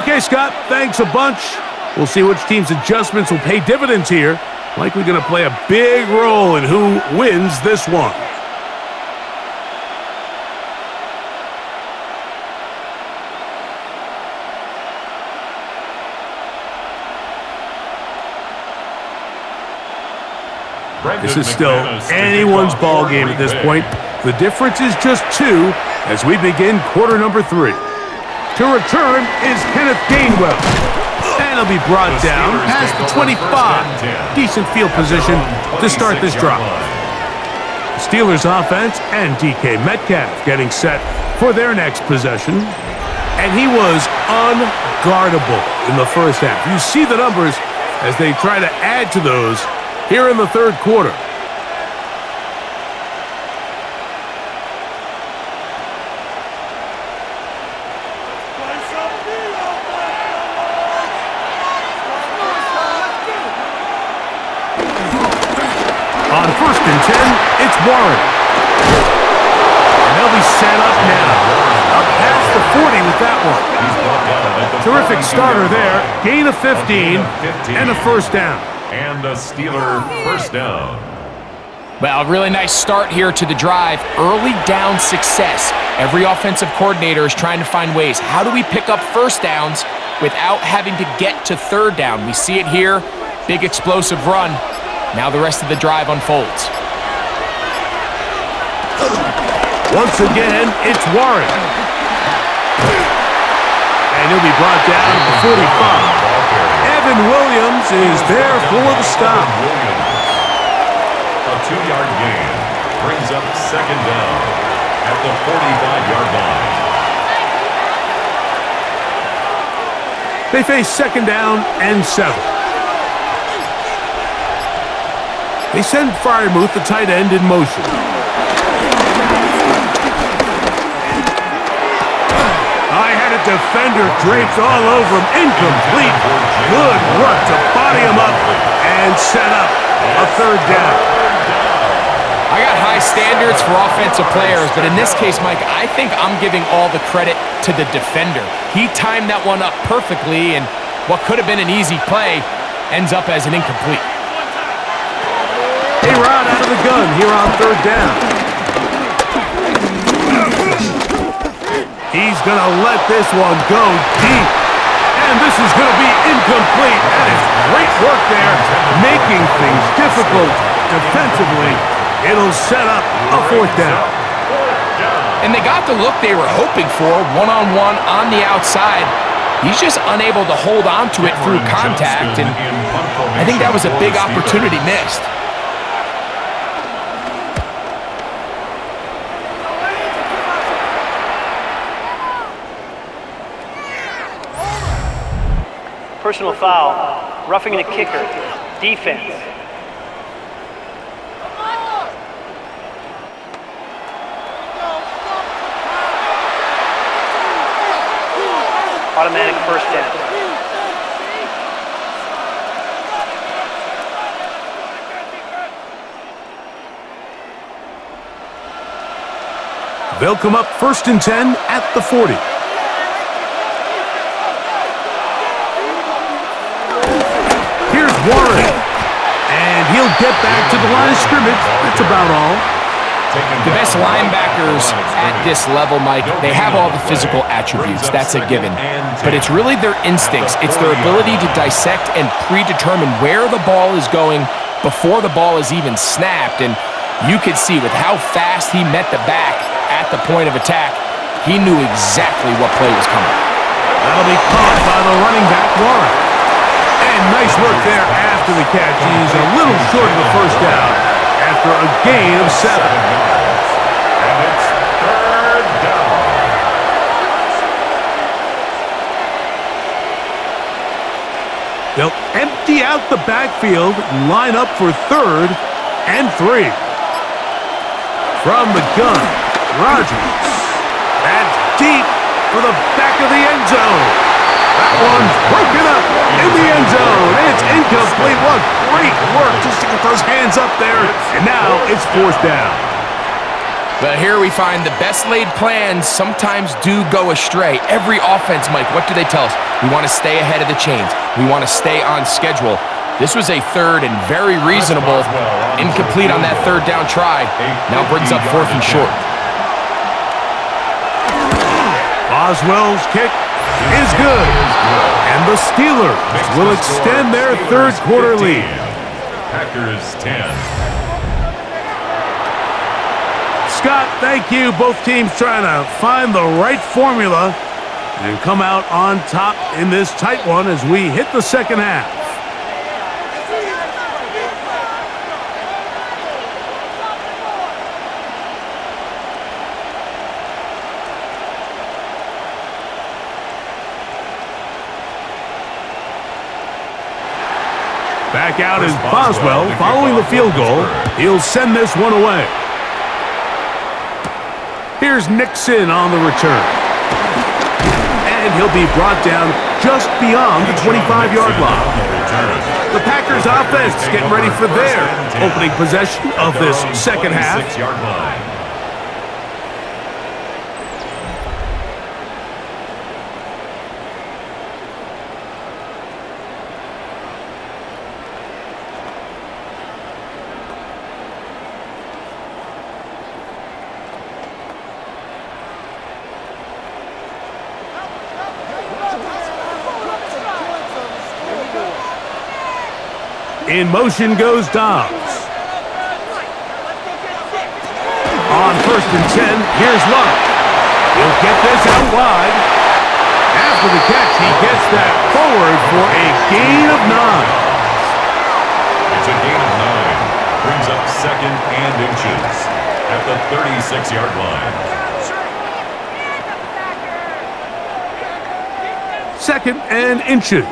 Okay, Scott, thanks a bunch. We'll see which team's adjustments will pay dividends here. Likely going to play a big role in who wins this one. This is still anyone's ball game at this point. The difference is just 2 as we begin quarter number 3. To return is Kenneth Gainwell. And he'll be brought down past the 25. Decent field position to start this drive. Steelers offense and DK Metcalf getting set for their next possession. And he was unguardable in the first half. You see the numbers as they try to add to those here in the third quarter. On 1st and 10, it's Warren. And they'll be set up now. Up past the 40 with that one. Terrific starter there. Gain of 15 and a first down. And a Steeler first down. Well, really nice start here to the drive. Early down success. Every offensive coordinator is trying to find ways. How do we pick up first downs without having to get to third down? We see it here. Big explosive run. Now the rest of the drive unfolds. Once again, it's Warren. And he'll be brought down to the 45. Evan Williams is there for the stop. A 2-yard gain brings up second down at the 45-yard line. They face second down and 7. They send Fryermuth, the tight end, in motion. I had a defender draped all over him. Incomplete. Good work to body him up and set up a third down. I got high standards for offensive players, but in this case, Mike, I think I'm giving all the credit to the defender. He timed that one up perfectly, and what could have been an easy play ends up as an incomplete. A-Rod out of the gun here on third down. He's going to let this one go deep. And this is going to be incomplete. That is great work there, making things difficult defensively. It'll set up a fourth down. And they got the look they were hoping for, one-on-one on the outside. He's just unable to hold on to it through contact, and I think that was a big opportunity missed. Personal foul, roughing the kicker, defense. Automatic first down. They'll come up 1st and 10 at the 40. Warren, and he'll get back to the line of scrimmage. That's about all. The best linebackers at this level, Mike, they have all the physical attributes. That's a given. But it's really their instincts. It's their ability to dissect and predetermine where the ball is going before the ball is even snapped. And you could see with how fast he met the back at the point of attack, he knew exactly what play was coming. That'll be caught by the running back, Warren. And nice work there after the catch. He's a little short of the first down after a gain of 7. And it's third down. They'll empty out the backfield and line up for 3rd and 3. From the gun, Rodgers. That's deep for the back of the end zone. That one's broken up in the end zone. It's incomplete. What great work just to get those hands up there. And now it's 4th down. But here we find the best laid plans sometimes do go astray. Every offense, Mike, what do they tell us? We want to stay ahead of the chains. We want to stay on schedule. This was a third and very reasonable. Incomplete on that third down try. Now brings up 4th and short. Boswell's kick is good. And the Steelers will extend their third quarter lead. Packers 10. Scott, thank you. Both teams trying to find the right formula and come out on top in this tight one as we hit the second half. Back out is Boswell following the field goal. He'll send this one away. Here's Nixon on the return. And he'll be brought down just beyond the 25-yard line. The Packers offense getting ready for their opening possession of this second half. In motion goes Dobbs. On 1st and 10, here's Love. He'll get this out wide. After the catch, he gets that forward for a gain of 9. It's a gain of 9. Brings up 2nd and inches at the 36-yard line. 2nd and inches.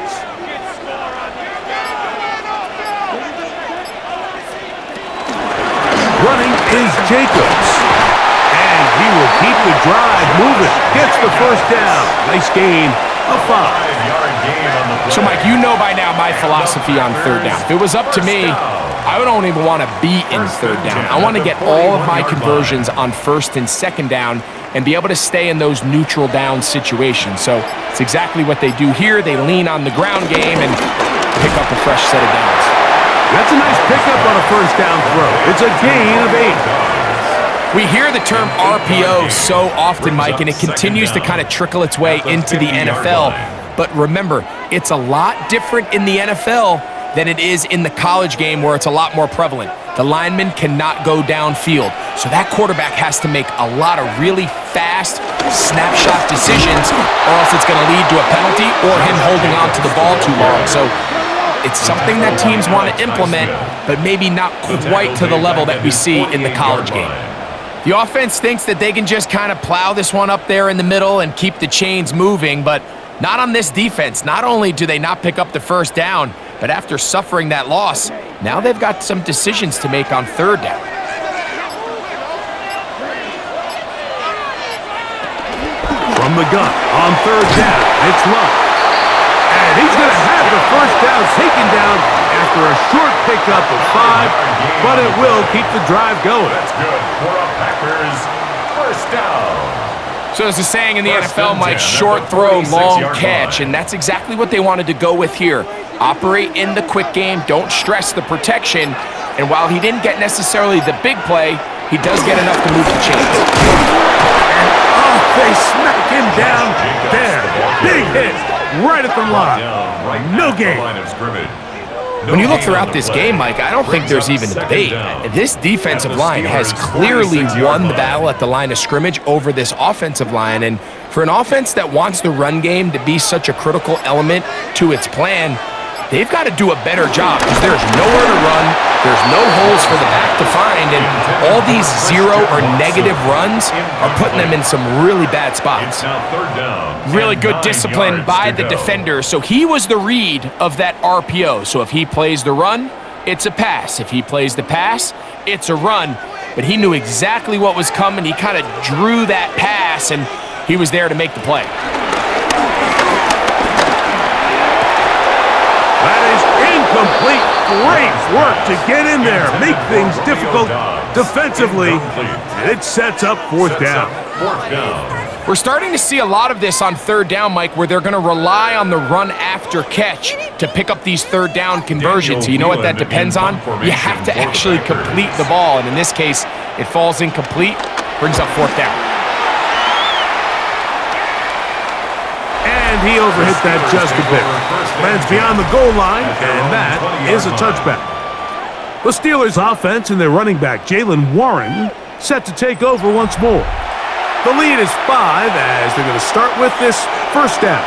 Running is Jacobs. And he will keep the drive moving. Gets the first down. Nice gain of 5. 5-yard gain on the play. So, Mike, you know by now my philosophy on third down. If it was up to me, I don't even want to be in third down. I want to get all of my conversions on 1st and 2nd down and be able to stay in those neutral down situations. So it's exactly what they do here. They lean on the ground game and pick up a fresh set of downs. That's a nice pickup on a first down throw. It's a gain of 8. We hear the term RPO so often, Mike, and it continues to kind of trickle its way into the NFL. But remember, it's a lot different in the NFL than it is in the college game where it's a lot more prevalent. The lineman cannot go downfield, so that quarterback has to make a lot of really fast snapshot decisions or else it's going to lead to a penalty or him holding on to the ball too long. So it's something that teams want to implement, but maybe not quite to the level that we see in the college game. The offense thinks that they can just kind of plow this one up there in the middle and keep the chains moving, but not on this defense. Not only do they not pick up the first down, but after suffering that loss, now they've got some decisions to make on third down. From the gun, on third down, it's Love. And he's going to have the first down taken down after a short pickup of 5, but it will keep the drive going. That's good for a Packers first down. So there's a saying in the NFL, Mike, short throw, long catch, and that's exactly what they wanted to go with here. Operate in the quick game, don't stress the protection, and while he didn't get necessarily the big play, he does get enough to move the chains. And they smack him down there. Big hit right at the line. No gain. When you look throughout this game, Mike, I don't think there's even a debate. This defensive line has clearly won the battle at the line of scrimmage over this offensive line. And for an offense that wants the run game to be such a critical element to its plan, they've got to do a better job because there's nowhere to run, there's no holes for the back to find, and all these 0 or negative runs are putting them in some really bad spots. Really good discipline by the defender, so he was the read of that RPO. So if he plays the run, it's a pass. If he plays the pass, it's a run. But he knew exactly what was coming. He kind of drew that pass, and he was there to make the play. That is incomplete. Great work to get in there, make things difficult defensively, and it sets up fourth down. We're starting to see a lot of this on third down, Mike, where they're going to rely on the run after catch to pick up these third down conversions. So you know what that depends on? You have to actually complete the ball, and in this case, it falls incomplete, brings up fourth down. And he overhit that just a bit. Lands beyond the goal line, and that is a touchback. The Steelers' offense and their running back, Jaylen Warren, set to take over once more. The lead is 5 as they're going to start with this first down.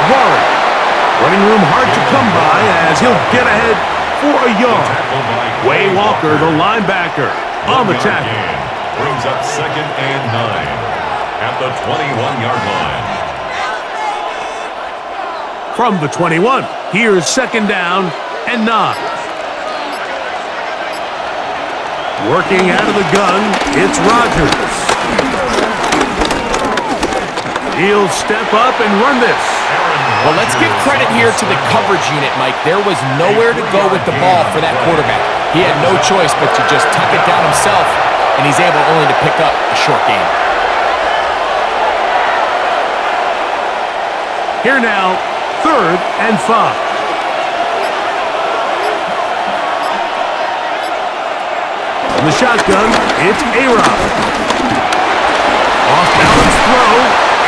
Warren. Running room hard to come by as he'll get ahead for a yard. Way Walker, the linebacker, on the tackle. Brings up 2nd and 9 at the 21-yard line. From the 21, here's 2nd down and 9. Working out of the gun, it's Rodgers. He'll step up and run this. Well, let's give credit here to the coverage unit, Mike. There was nowhere to go with the ball for that quarterback. He had no choice but to just tuck it down himself, and he's able only to pick up a short gain. Here now, 3rd and 5. In the shotgun, it's A-Rod. Off-balance throw,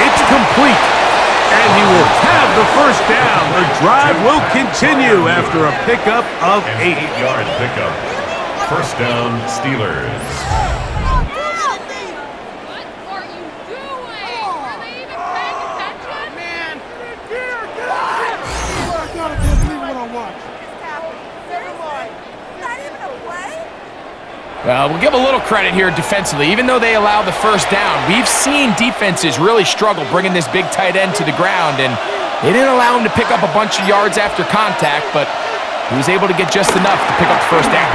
it's complete. And he will have the 1st down. The drive will continue after a pickup of 8. 8-yard pickup. 1st down, Steelers. Well, we'll give a little credit here defensively. Even though they allow the 1st down, we've seen defenses really struggle bringing this big tight end to the ground, and they didn't allow him to pick up a bunch of yards after contact, but he was able to get just enough to pick up the 1st down.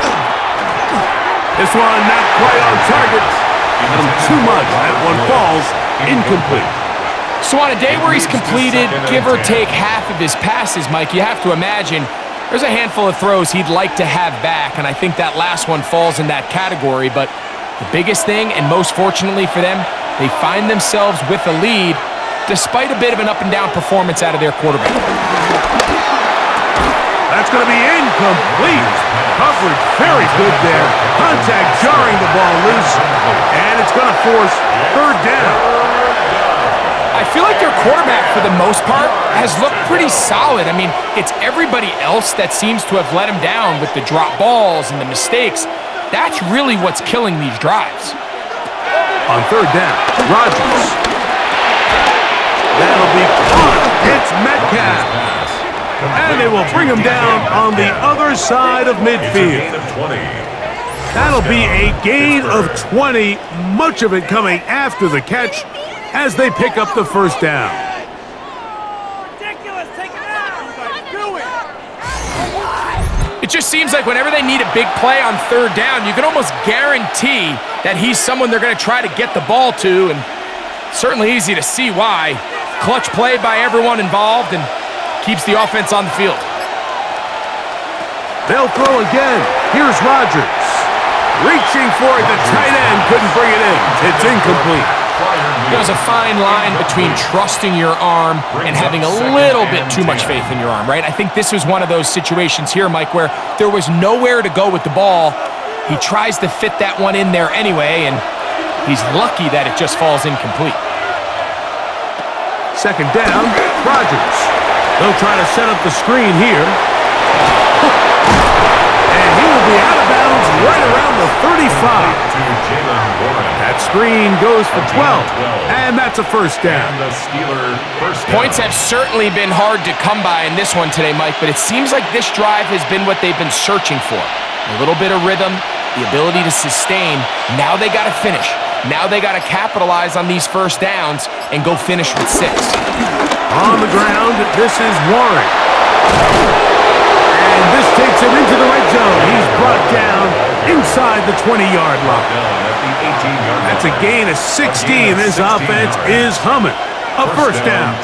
This one not quite on target. Got him too much. That one falls incomplete. So on a day where he's completed, give or take half of his passes, Mike, you have to imagine there's a handful of throws he'd like to have back, and I think that last one falls in that category. But the biggest thing, and most fortunately for them, they find themselves with a lead despite a bit of an up-and-down performance out of their quarterback. That's going to be incomplete. Coverage very good there. Contact jarring the ball loose, and it's going to force 3rd down. I feel like their quarterback, for the most part, has looked pretty solid. I mean, it's everybody else that seems to have let him down with the drop balls and the mistakes. That's really what's killing these drives. On 3rd down, Rodgers. That'll be caught. It's Metcalf. And they will bring him down on the other side of midfield. That'll be a gain of 20, much of it coming after the catch as they pick up the 1st down. It just seems like whenever they need a big play on 3rd down, you can almost guarantee that he's someone they're going to try to get the ball to, and certainly easy to see why. Clutch play by everyone involved and keeps the offense on the field. They'll throw again. Here's Rodgers. Reaching for it, the tight end couldn't bring it in. It's incomplete. There's a fine line between trusting your arm and having a little bit too much faith in your arm, right? I think this was one of those situations here, Mike, where there was nowhere to go with the ball. He tries to fit that one in there anyway, and he's lucky that it just falls incomplete. 2nd down, Rodgers. They'll try to set up the screen here. And he will be out of bounds right around the 35. That screen goes for 12, and that's a 1st down. Points have certainly been hard to come by in this one today, Mike, but it seems like this drive has been what they've been searching for. A little bit of rhythm, the ability to sustain. Now they got to finish. Now they got to capitalize on these 1st downs and go finish with 6. On the ground, this is Warren. And this takes him into the red zone. He's brought down inside the 20-yard line. That's a gain of 16. This offense is humming. A 1st down.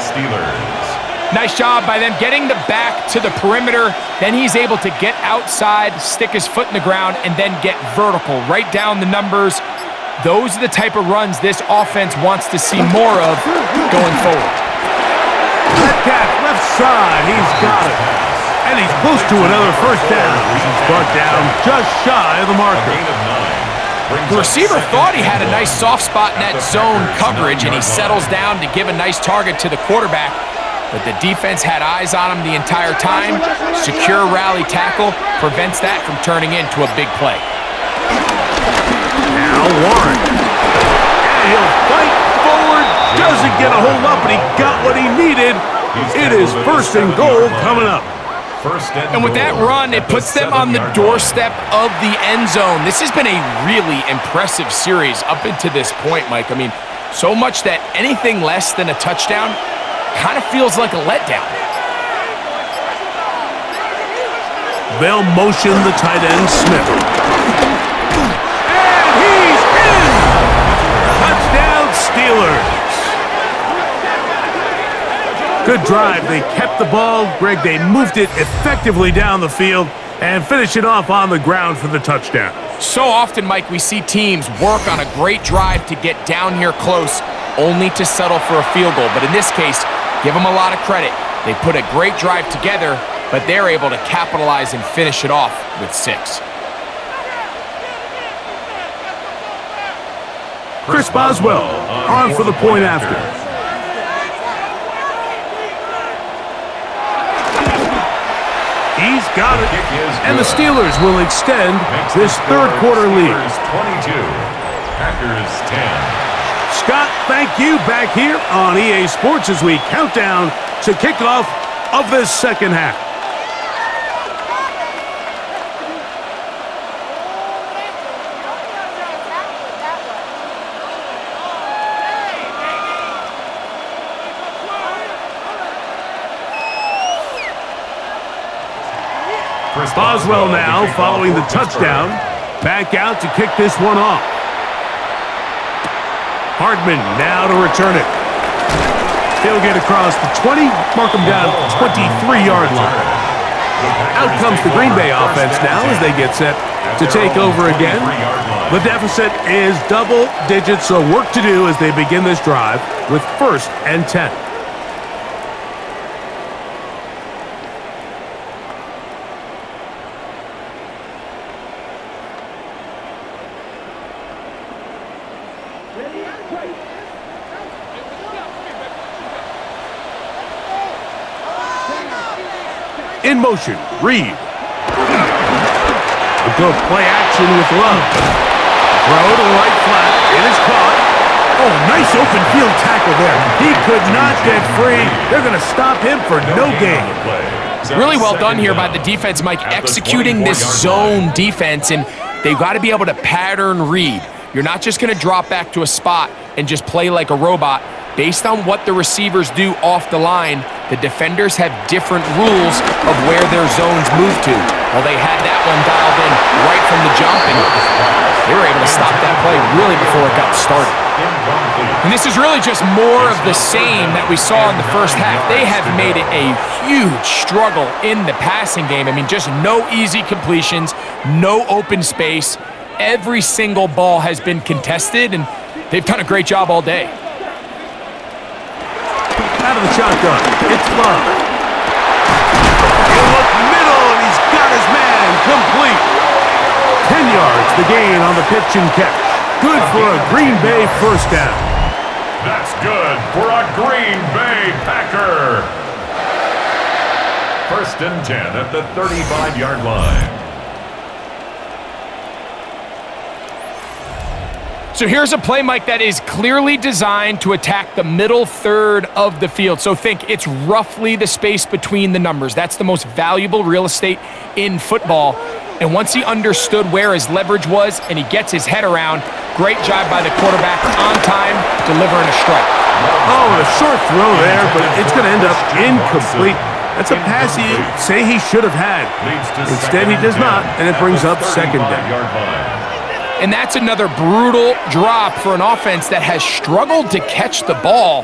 Nice job by them getting the back to the perimeter. Then he's able to get outside, stick his foot in the ground, and then get vertical. Right down the numbers. Those are the type of runs this offense wants to see more of going forward. Metcalf left side. He's got it. And he's close to another 1st down. He's brought down just shy of the marker. The receiver thought he had a nice soft spot in that zone coverage, and he settles down to give a nice target to the quarterback. But the defense had eyes on him the entire time. Secure rally tackle prevents that from turning into a big play. Now Warren. And he'll fight forward. Doesn't get a hold up, but he got what he needed It is first and goal coming up. And with that run, it puts them on the doorstep of the end zone. This has been a really impressive series up until this point, Mike. I mean, so much that anything less than a touchdown kind of feels like a letdown. They'll motion the tight end, Smith. And he's in! Touchdown, Steelers. Good drive. They kept the ball. Greg, they moved it effectively down the field and finished it off on the ground for the touchdown. So often, Mike, we see teams work on a great drive to get down here close, only to settle for a field goal. But in this case, give them a lot of credit. They put a great drive together, but they're able to capitalize and finish it off with 6. Chris Boswell on for the point after. He's got it, and the Steelers will extend this third quarter lead. 22, Packers 10. Scott, thank you. Back here on EA Sports as we count down to kickoff of this second half. Boswell now following the touchdown. Back out to kick this one off. Hardman now to return it. He'll get across the 20, mark him down at the 23-yard line. Out comes the Green Bay offense now as they get set to take over again. The deficit is double digits, so work to do as they begin this drive with 1st and 10. In motion, Reed. We'll go play action with Love. Throw to the right flat. It is caught. Oh, nice open field tackle there. He could not get free. They're going to stop him for no gain. Really well done here by the defense, Mike, executing this zone defense, and they've got to be able to pattern read. You're not just going to drop back to a spot and just play like a robot. Based on what the receivers do off the line, the defenders have different rules of where their zones move to. Well, they had that one dialed in right from the jump, and they were able to stop that play really before it got started. And this is really just more of the same that we saw in the first half. They have made it a huge struggle in the passing game. I mean, just no easy completions, no open space. Every single ball has been contested, and they've done a great job all day. Out of the shotgun, it's Love. He'll look middle, and he's got his man complete. 10 yards, the gain on the pitch and catch. Good for a Green Bay first down. That's good for a Green Bay Packer. 1st and 10 at the 35-yard line. So here's a play, Mike, that is clearly designed to attack the middle third of the field. So think it's roughly the space between the numbers. That's the most valuable real estate in football. And once he understood where his leverage was and he gets his head around, great job by the quarterback on time, delivering a strike. Oh, a short throw there, but it's going to end up incomplete. That's a pass you say he should have had. Instead, he does not, and it brings up 2nd down. And that's another brutal drop for an offense that has struggled to catch the ball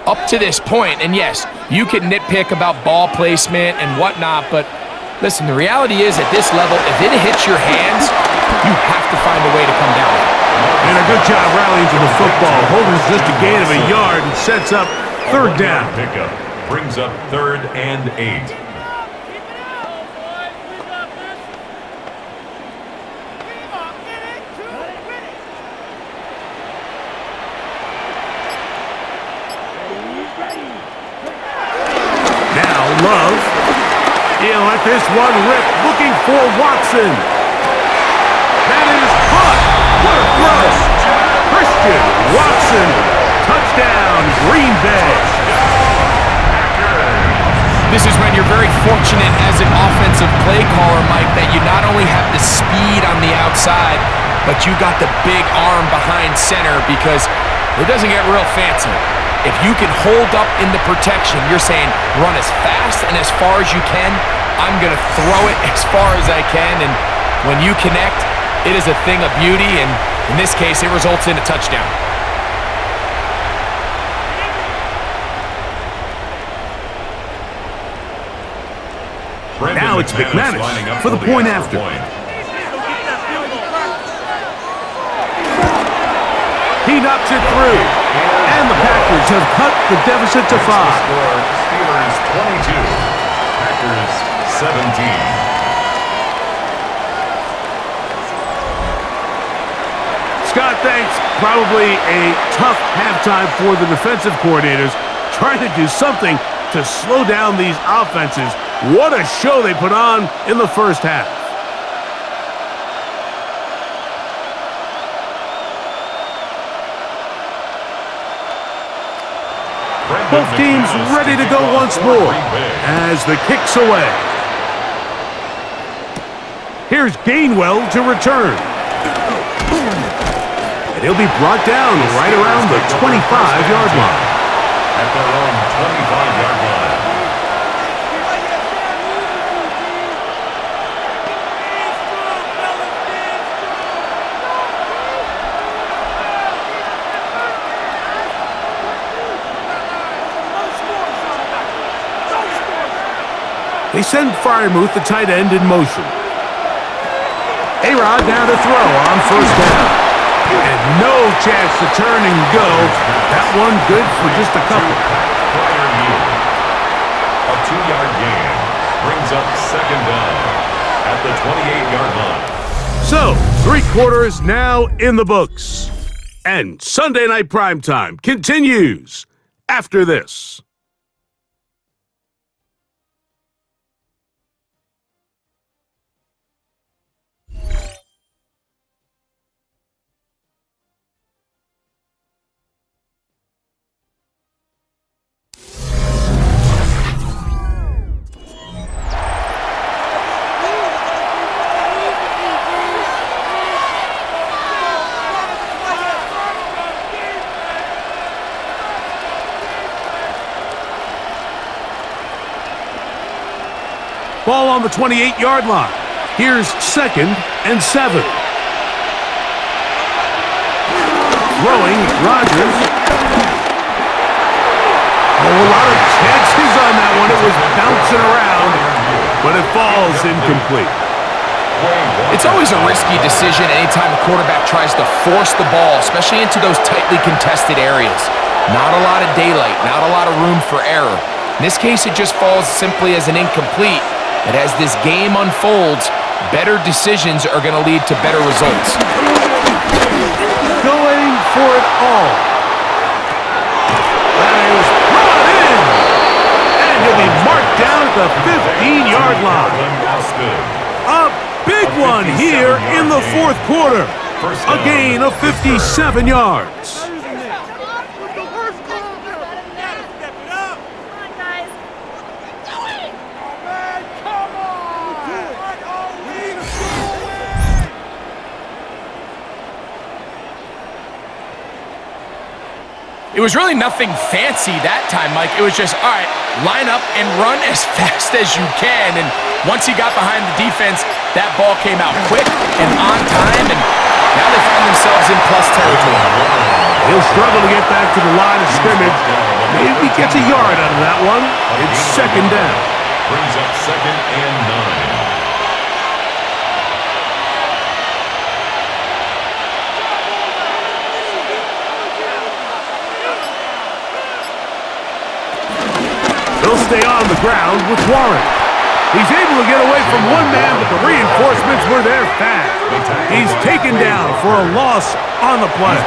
up to this point. And yes, you can nitpick about ball placement and whatnot, but listen, the reality is at this level, if it hits your hands, you have to find a way to come down. And a good job rallying to the football. Holds just a gain of a yard and sets up 3rd down. Pickup brings up 3rd and 8. Love, he'll let this one rip, looking for Watson. That is caught. What a throw. Christian Watson, touchdown, Green Bay. This is when you're very fortunate as an offensive play caller, Mike, that you not only have the speed on the outside, but you got the big arm behind center, because it doesn't get real fancy. If you can hold up in the protection, you're saying run as fast and as far as you can. I'm going to throw it as far as I can, and when you connect, it is a thing of beauty, and in this case, it results in a touchdown. Now it's McManus for the point after. He knocks it through, and the Packers have cut the deficit to 5. Steelers 22, Packers 17. Scott, thanks. Probably a tough halftime for the defensive coordinators, trying to do something to slow down these offenses. What a show they put on in the first half. Both teams ready to go once more as the kick's away. Here's Gainwell to return. And he'll be brought down right around the 25-yard line. At their own 25-yard line. They send Freiermuth, the tight end, in motion. A-Rod down to throw on first down. And no chance to turn and go. That one good for just a couple. A 2-yard gain brings up second down at the 28-yard line. So, 3 quarters now in the books. And Sunday Night Primetime continues after this. Ball on the 28-yard line. Here's 2nd and 7. Throwing, Rodgers. Oh, a lot of chances on that one. It was bouncing around, but it falls incomplete. It's always a risky decision anytime a quarterback tries to force the ball, especially into those tightly contested areas. Not a lot of daylight, not a lot of room for error. In this case, it just falls simply as an incomplete. But as this game unfolds, better decisions are going to lead to better results. Going for it all. That is brought in. And he'll be marked down at the 15-yard line. A big one here in the 4th quarter. A gain of 57 yards. It was really nothing fancy that time, Mike. It was just, all right, line up and run as fast as you can. And once he got behind the defense, that ball came out quick and on time, and now they find themselves in plus territory. He'll struggle to get back to the line of scrimmage. Maybe he gets a yard out of that one. It's 2nd down. Brings up 2nd and 9. He'll stay on the ground with Warren. He's able to get away from one man, but the reinforcements were there fast. He's taken down for a loss on the play.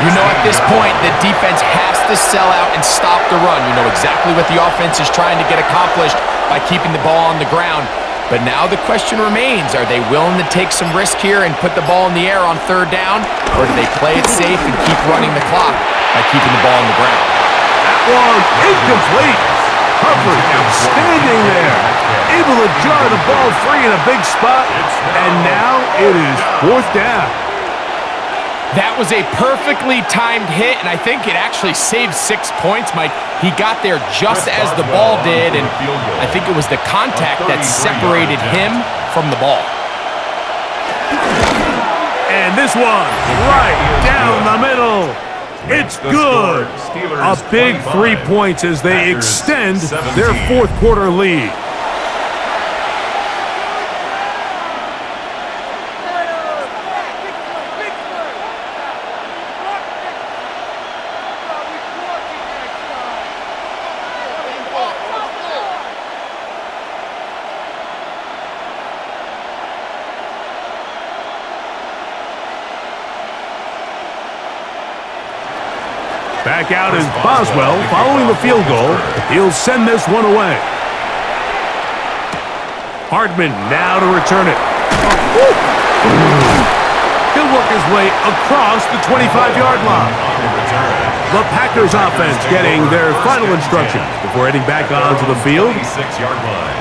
You know, at this point, the defense has to sell out and stop the run. You know exactly what the offense is trying to get accomplished by keeping the ball on the ground. But now the question remains, are they willing to take some risk here and put the ball in the air on 3rd down? Or do they play it safe and keep running the clock by keeping the ball on the ground? That one incomplete. covered. Outstanding there. Able to jar the ball free in a big spot. And now it is 4th down. That was a perfectly timed hit, and I think it actually saved 6 points, Mike. He got there just as the ball did, and I think it was the contact that separated him from the ball. And this one, right down the middle. It's good. A big 3 points as they extend their 4th quarter lead. Back out is Boswell following the field goal. He'll send this one away. Hardman now to return it. He'll work his way across the 25-yard line. The Packers offense getting their final instructions before heading back onto the field. 26-yard line.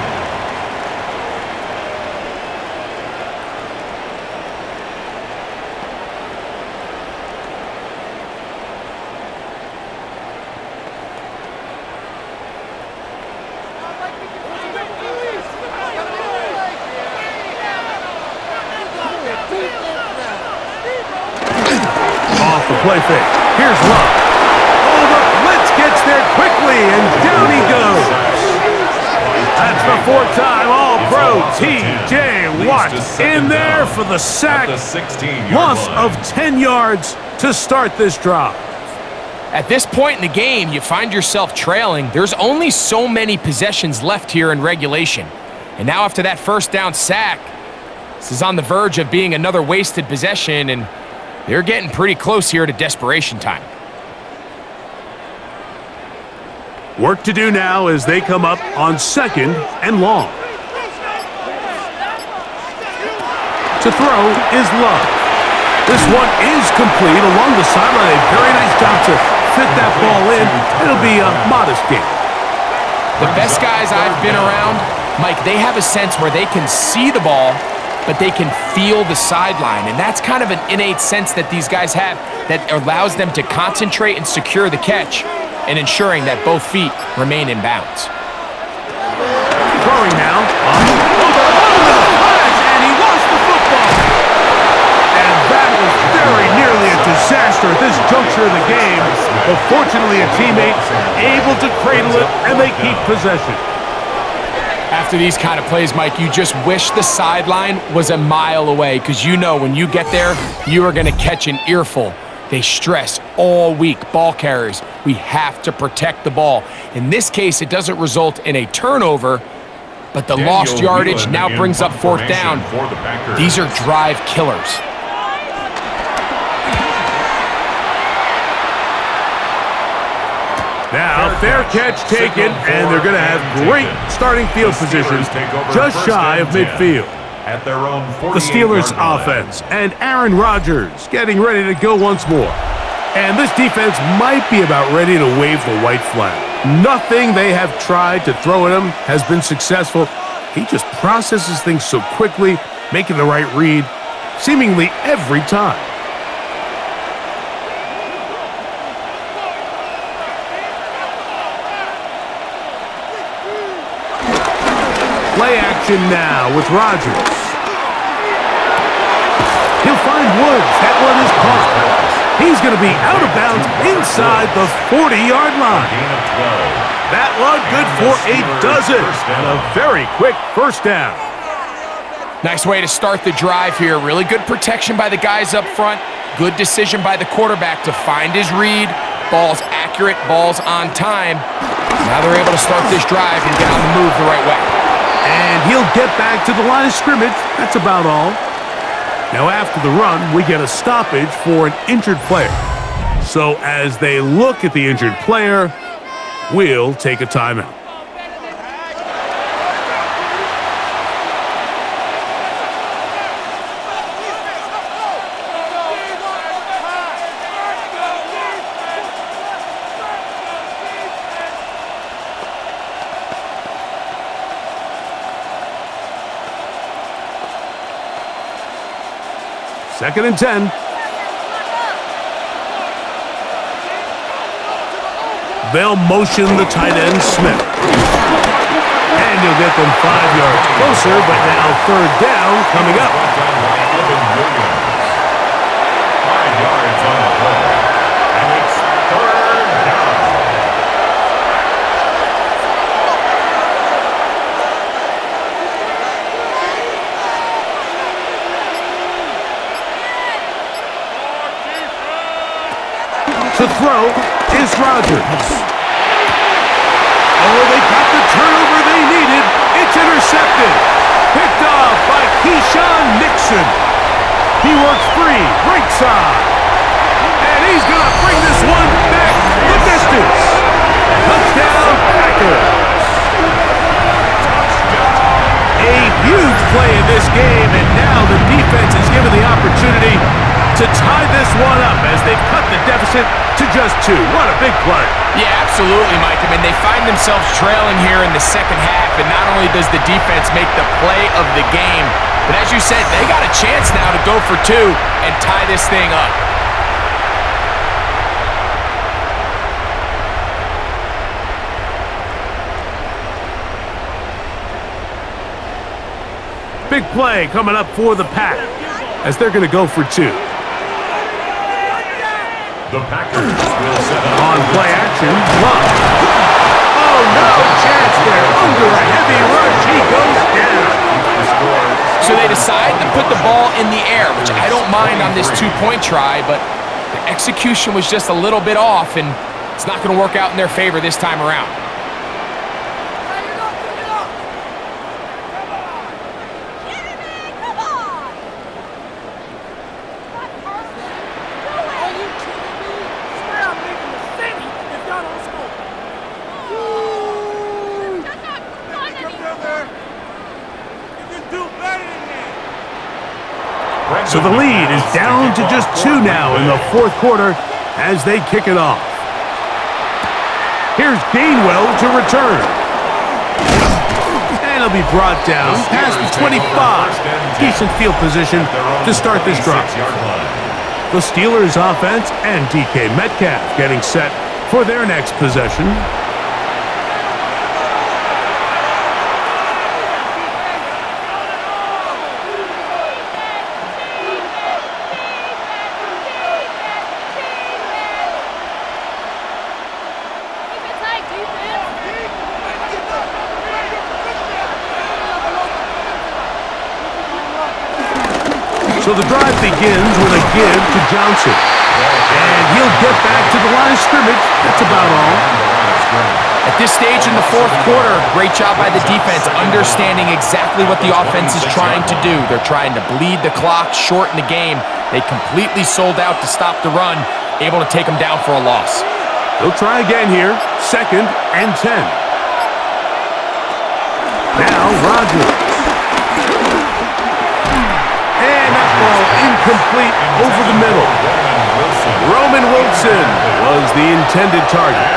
Play fake. Here's Love. Oh, the blitz gets there quickly, and down he goes. That's the 4th time All-Pro T.J. Watt in there for the sack. Loss of 10 yards to start this drive. At this point in the game, you find yourself trailing. There's only so many possessions left here in regulation. And now after that 1st down sack, this is on the verge of being another wasted possession, and they're getting pretty close here to desperation time. Work to do now as they come up on 2nd and long. To throw is Love. This one is complete along the sideline. A very nice job to fit that ball in. It'll be a modest gain. The best guys I've been around, Mike, they have a sense where they can see the ball, but they can feel the sideline. And that's kind of an innate sense that these guys have that allows them to concentrate and secure the catch and ensuring that both feet remain in bounds. Throwing now. And he lost the football. And that was very nearly a disaster at this juncture of the game. But fortunately, a teammate able to cradle it, and they keep possession. After these kind of plays, Mike, you just wish the sideline was a mile away, because you know when you get there, you are going to catch an earful. They stress all week, ball carriers, we have to protect the ball. In this case, it doesn't result in a turnover, but the lost yardage now brings up 4th down. These are drive killers. Now, fair catch taken, and they're going to have great starting field position just shy of midfield. At their own The Steelers offense and Aaron Rodgers getting ready to go once more. And this defense might be about ready to wave the white flag. Nothing they have tried to throw at him has been successful. He just processes things so quickly, making the right read seemingly every time. Play action now with Rodgers. He'll find Woods. That one is caught. He's going to be out of bounds inside the 40-yard line. That one good for a dozen. And a very quick 1st down. Nice way to start the drive here. Really good protection by the guys up front. Good decision by the quarterback to find his read. Ball's accurate, ball's on time. Now they're able to start this drive and get on the move the right way. And he'll get back to the line of scrimmage. That's about all. Now after the run, we get a stoppage for an injured player. So as they look at the injured player, we'll take a timeout. 2nd and 10. They'll motion the tight end, Smith. And he'll get them 5 yards closer, but now 3rd down coming up. 5 yards on the play. And it's 3rd down. To throw is Rodgers. Oh, they got the turnover they needed. It's intercepted. Picked off by Keyshawn Nixon. He works free, right side. And he's going to bring this one back the distance. Touchdown, Packers. A huge play in this game, and now the defense is given the opportunity to tie this one up as they've cut the deficit to just 2. What a big play. Yeah, absolutely, Mike. I mean, they find themselves trailing here in the second half, and not only does the defense make the play of the game, but as you said, they got a chance now to go for 2 and tie this thing up. Big play coming up for the Pack as they're going to go for 2. The Packers will set up On play action, Love. Oh, no chance there. Under a heavy rush, he goes down. So they decide to put the ball in the air, which I don't mind on this 2-point try, but the execution was just a little bit off, and it's not going to work out in their favor this time around. So the lead is down to just 2 now in the 4th quarter as they kick it off. Here's Gainwell to return. And he'll be brought down past the 25. Decent field position to start this drive. The Steelers offense and DK Metcalf getting set for their next possession. So the drive begins with a give to Johnson. And he'll get back to the line of scrimmage. That's about all. At this stage in the 4th quarter, great job by the defense understanding exactly what the offense is trying to do. They're trying to bleed the clock, shorten the game. They completely sold out to stop the run, able to take them down for a loss. They'll try again here. 2nd and 10. Now Rodgers. And that ball incomplete over the middle. Roman Wilson was the intended target.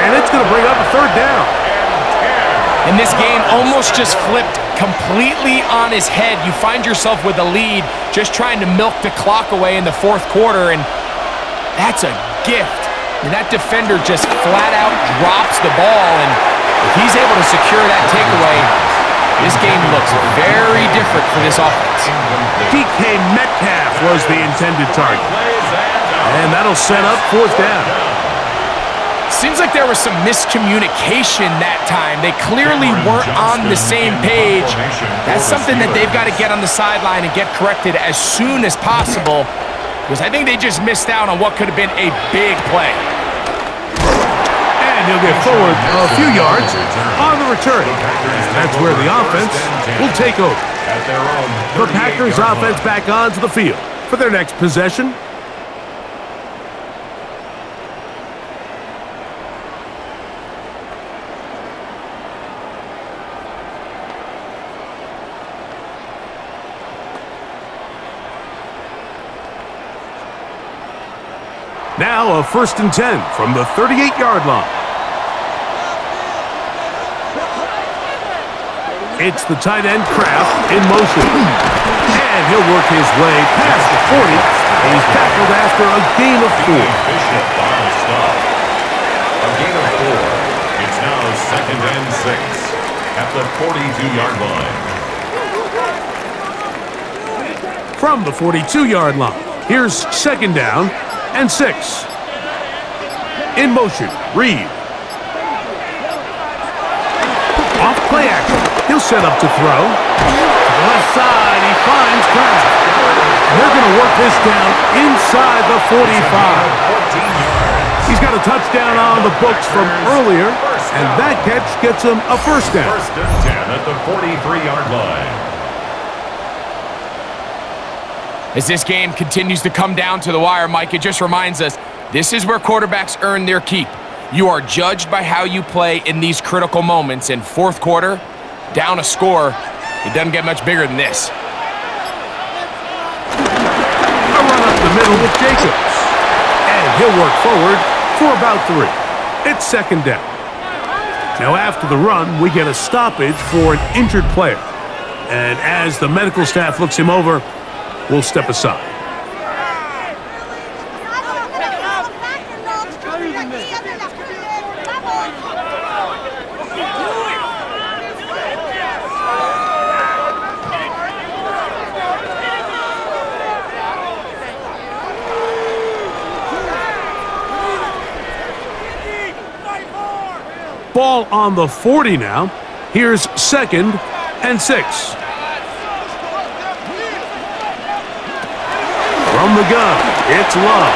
And it's going to bring up a 3rd down. And this game almost just flipped completely on his head. You find yourself with a lead, just trying to milk the clock away in the 4th quarter, and that's a gift. And that defender just flat out drops the ball, and if he's able to secure that takeaway, this game looks very different for this offense. DK Metcalf was the intended target. And that'll set up 4th down. Seems like there was some miscommunication that time. They clearly weren't on the same page. That's something that they've got to get on the sideline and get corrected as soon as possible, because I think they just missed out on what could have been a big play. And he'll get forward a few yards on the return. That's where the offense will take over. The Packers offense back onto the field for their next possession. Now a 1st and 10 from the 38-yard line. It's the tight end Kraft in motion. And he'll work his way past the 40. He's tackled after a gain of 4. Bishop on the stop. A gain of 4. It's now 2nd and 6 at the 42-yard line. From the 42-yard line, here's 2nd down and 6. In motion, Reed. Off play action. He'll set up to throw. To the left side, he finds Kraft. They're going to work this down inside the 45. He's got a touchdown on the books from earlier, and that catch gets him a first down. 1st and 10 at the 43-yard line. As this game continues to come down to the wire, Mike, it just reminds us, this is where quarterbacks earn their keep. You are judged by how you play in these critical moments. In fourth quarter, down a score, it doesn't get much bigger than this. A run up the middle with Jacobs. And he'll work forward for about 3. It's 2nd down. Now after the run, we get a stoppage for an injured player. And as the medical staff looks him over, we'll step aside. Ball on the 40 now. Here's 2nd and 6. From the gun, it's Love.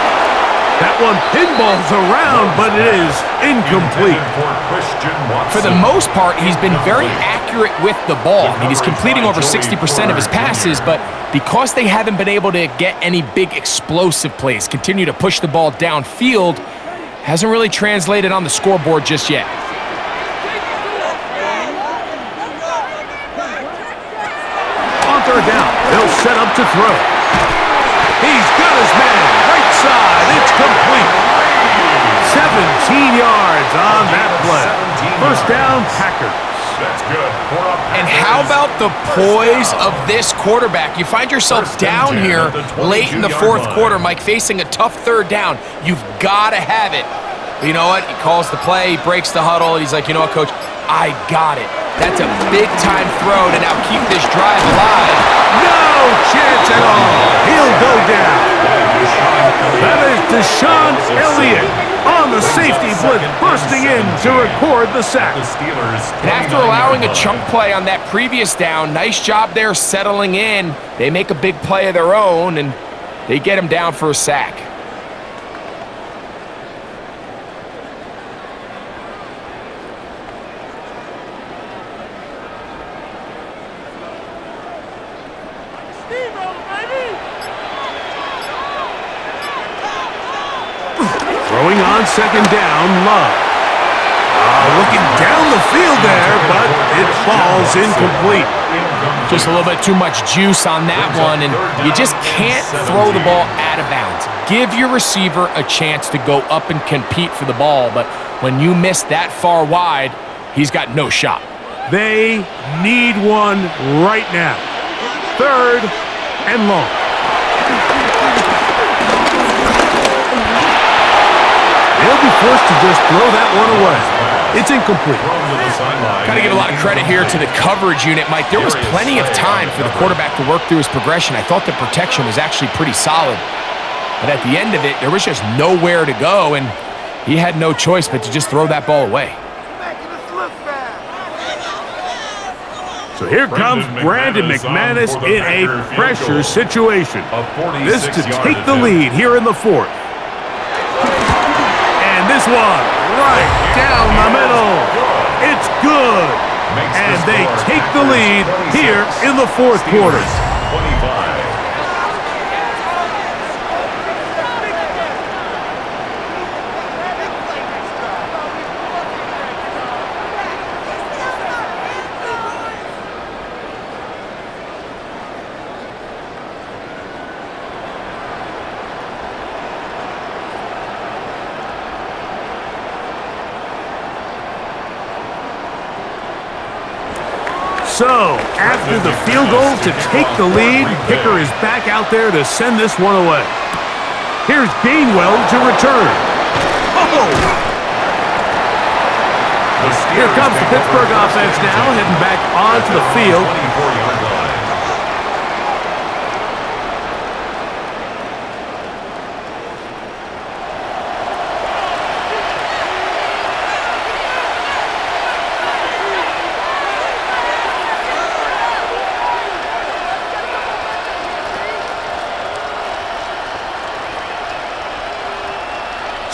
That one pinballs around, but it is incomplete. For the most part, he's been very accurate with the ball. I mean, he's completing over 60% of his passes, but because they haven't been able to get any big explosive plays, continue to push the ball downfield, hasn't really translated on the scoreboard just yet. On 3rd down, they'll set up to throw. He's got his man, right side, it's complete. 17 yards on that play. 1st down, Packers. That's good. And how about the poise of this quarterback? You find yourself down here late in the fourth quarter, Mike, facing a tough 3rd down. You've got to have it. But you know what? He calls the play, he breaks the huddle, and he's like, you know what, Coach? I got it. That's a big-time throw to now keep this drive alive. No chance at all. He'll go down. That is Deshaun Elliott on the safety blitz, bursting in to record the sack. And after allowing a chunk play on that previous down, nice job there settling in. They make a big play of their own, and they get him down for a sack. Throwing on 2nd down, Love. Looking down the field there, but it falls incomplete. Just a little bit too much juice on that one, and you just can't throw the ball out of bounds. Give your receiver a chance to go up and compete for the ball, but when you miss that far wide, he's got no shot. They need one right now. 3rd and long. They'll be forced to just throw that one away. It's incomplete. Got to give a lot of credit here to the coverage unit, Mike. There was plenty of time for the quarterback to work through his progression. I thought the protection was actually pretty solid. But at the end of it, there was just nowhere to go, and he had no choice but to just throw that ball away. So here comes Brandon McManus in a pressure situation. This to take the lead here in the 4th. And this one right down the middle. It's good. And they take the lead here in the 4th quarter. 25. So, after the field goal to take the lead, kicker is back out there to send this one away. Here's Gainwell to return. Oh! Here comes the Pittsburgh offense now, heading back onto the field.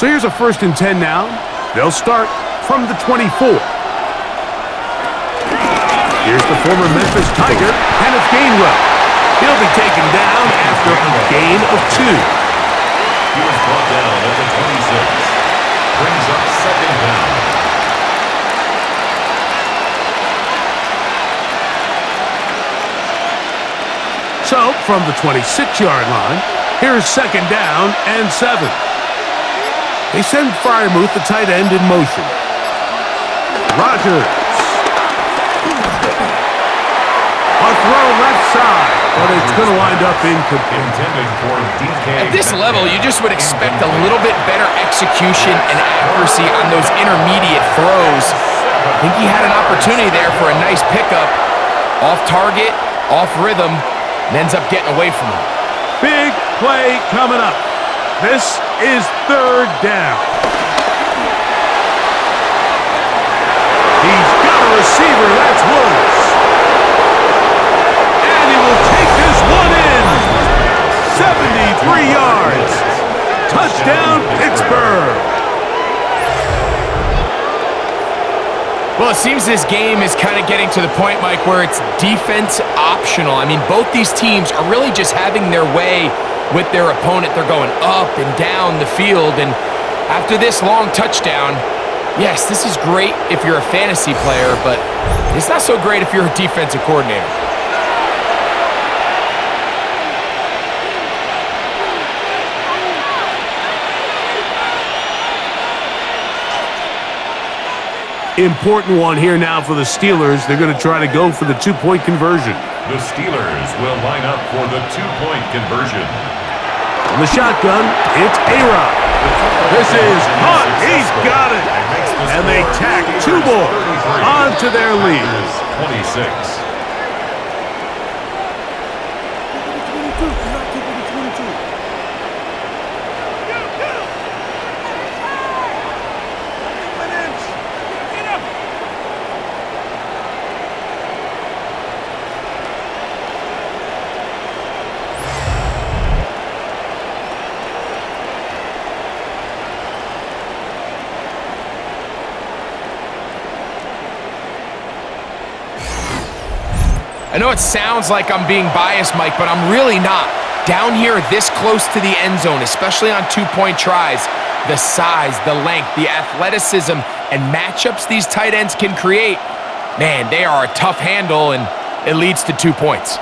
So here's a 1st and 10 now. They'll start from the 24. Here's the former Memphis Tiger, Kenneth Gainwell. He'll be taken down after a gain of 2. He was brought down at the 26. Brings up 2nd down. So, from the 26-yard line, here's 2nd down and 7. They send Freiermuth, the tight end, in motion. Rodgers. A throw left side, but it's going to wind up incomplete. At this level, you just would expect a little bit better execution and accuracy on those intermediate throws. I think he had an opportunity there for a nice pickup. Off target, off rhythm, and ends up getting away from him. Big play coming up. This is 3rd down. He's got a receiver. That's Woods. And he will take this one in. 73 yards. Touchdown, Pittsburgh. Well, it seems this game is kind of getting to the point, Mike, where it's defense optional. I mean, both these teams are really just having their way with their opponent. They're going up and down the field, and after this long touchdown, yes, this is great if you're a fantasy player, but it's not so great if you're a defensive coordinator. Important one here now for the Steelers. They're going to try to go for the 2-point conversion. The Steelers will line up for the 2-point conversion. On the shotgun, it's A-Rod. This is hot. He's got it. And they tack 2 more onto their lead. 26. I know it sounds like I'm being biased, Mike, but I'm really not. Down here this close to the end zone, especially on 2-point tries, the size, the length, the athleticism, and matchups these tight ends can create, man, they are a tough handle, and it leads to 2 points.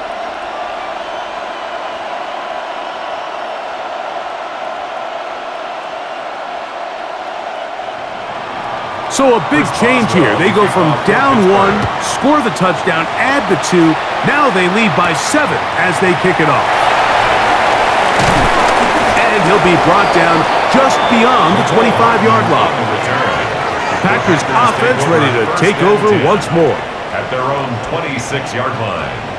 So a big change here. They go from down 1, score the touchdown, add the 2. Now they lead by 7 as they kick it off. And he'll be brought down just beyond the 25-yard line. The Packers offense ready to take over once more. At their own 26-yard line.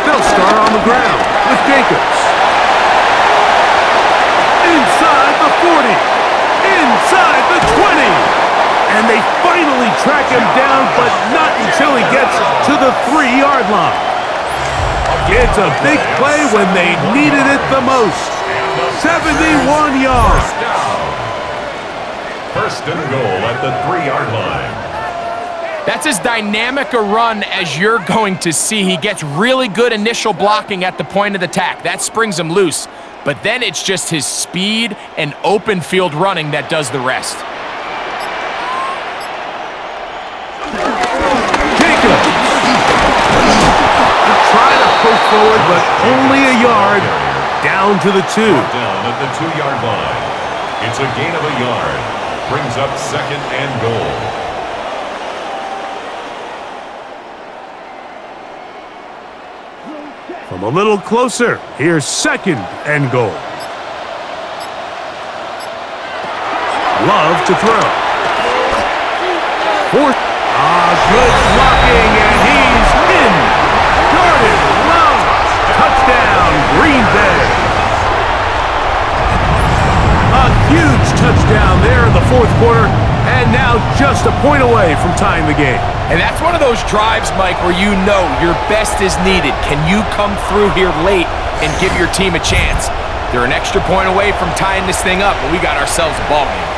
They'll start on the ground with Jacobs. Inside the 40. Inside the 20. And they finally track him down, but not until he gets to the 3-yard line. It's a big play when they needed it the most. 71 yards. First and goal at the 3-yard line. That's as dynamic a run as you're going to see. He gets really good initial blocking at the point of the tack. That springs him loose. but then it's just his speed and open field running that does the rest. Jacobs. Trying to push forward, but only a yard. Down to the 2. Down at the 2-yard line. It's a gain of a yard. Brings up 2nd and goal. From a little closer, here's 2nd and goal. Love to throw. 4th. Good blocking, and he's in. Jordan Love. Touchdown, Green Bay. A huge touchdown there in the 4th quarter, and now just a point away from tying the game. And that's one of those drives, Mike, where you know your best is needed. Can you come through here late and give your team a chance? They're an extra point away from tying this thing up, and we got ourselves a ball game.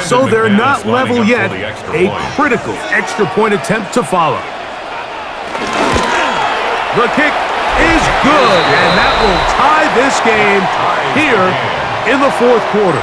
So they're not level yet. A critical extra point attempt to follow. The kick is good, and that will tie this game here in the 4th quarter.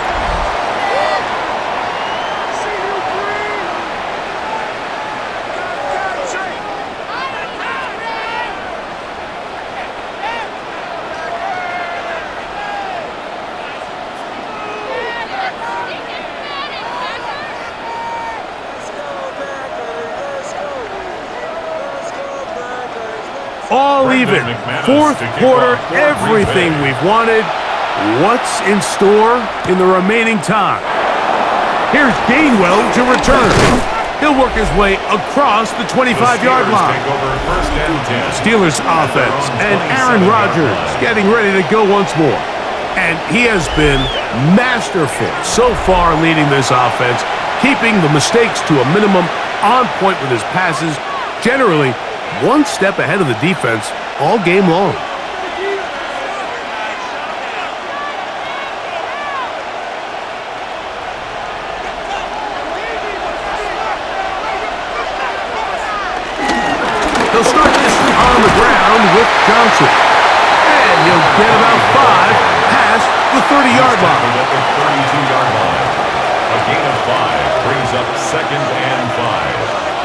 All even. 4th quarter, everything we've wanted. What's in store in the remaining time? Here's Gainwell to return. He'll work his way across the 25-yard line. Steelers offense and Aaron Rodgers getting ready to go once more. And he has been masterful so far leading this offense, keeping the mistakes to a minimum, on point with his passes, generally one step ahead of the defense all game long. He'll start this on the ground with Johnson. And he'll get about 5 past the 30-yard line. At the 32-yard line. A gain of 5 brings up 2nd and 5.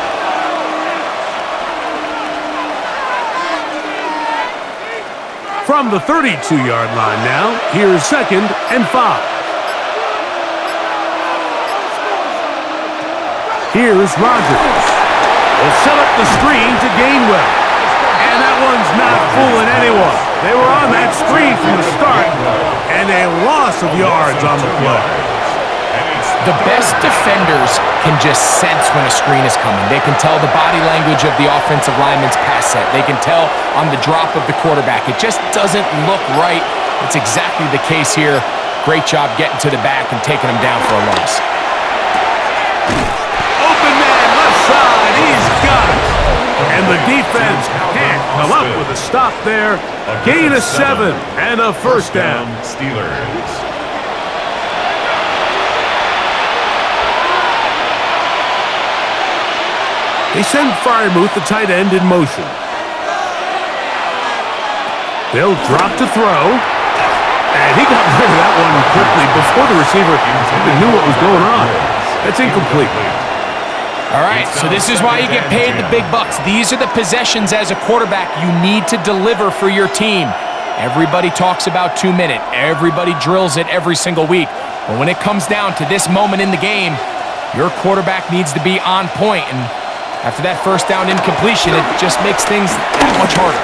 From the 32-yard line now, here's 2nd and 5. Here's Rodgers. Will set up the screen to Gainwell. And that one's not fooling anyone. They were on that screen from the start, and a loss of yards on the play. The best defenders can just sense when a screen is coming. They can tell the body language of the offensive lineman's pass set. They can tell on the drop of the quarterback. It just doesn't look right. It's exactly the case here. Great job getting to the back and taking him down for a loss. Open man, left side. He's got it. And the defense can't come up with a stop there. Gain of 7 and a first down. Steelers. They send Freiermuth, the tight end, in motion. They'll drop to throw. And he got rid of that one quickly before the receiver even knew what was going on. That's incomplete. All right, so this is why you get paid the big bucks. These are the possessions as a quarterback you need to deliver for your team. Everybody talks about 2-minute. Everybody drills it every single week. But when it comes down to this moment in the game, your quarterback needs to be on point. And after that first down incompletion, it just makes things that much harder.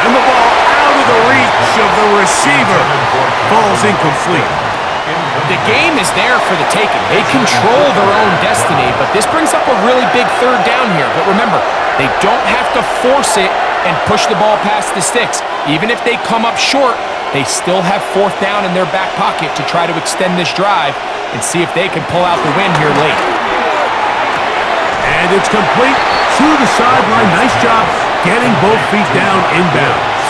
And the ball out of the reach of the receiver. Falls incomplete. The game is there for the taking. They control their own destiny, but this brings up a really big third down here. But remember, they don't have to force it and push the ball past the sticks. Even if they come up short, they still have 4th down in their back pocket to try to extend this drive and see if they can pull out the win here late. And it's complete to the sideline. Nice job getting both feet down inbounds.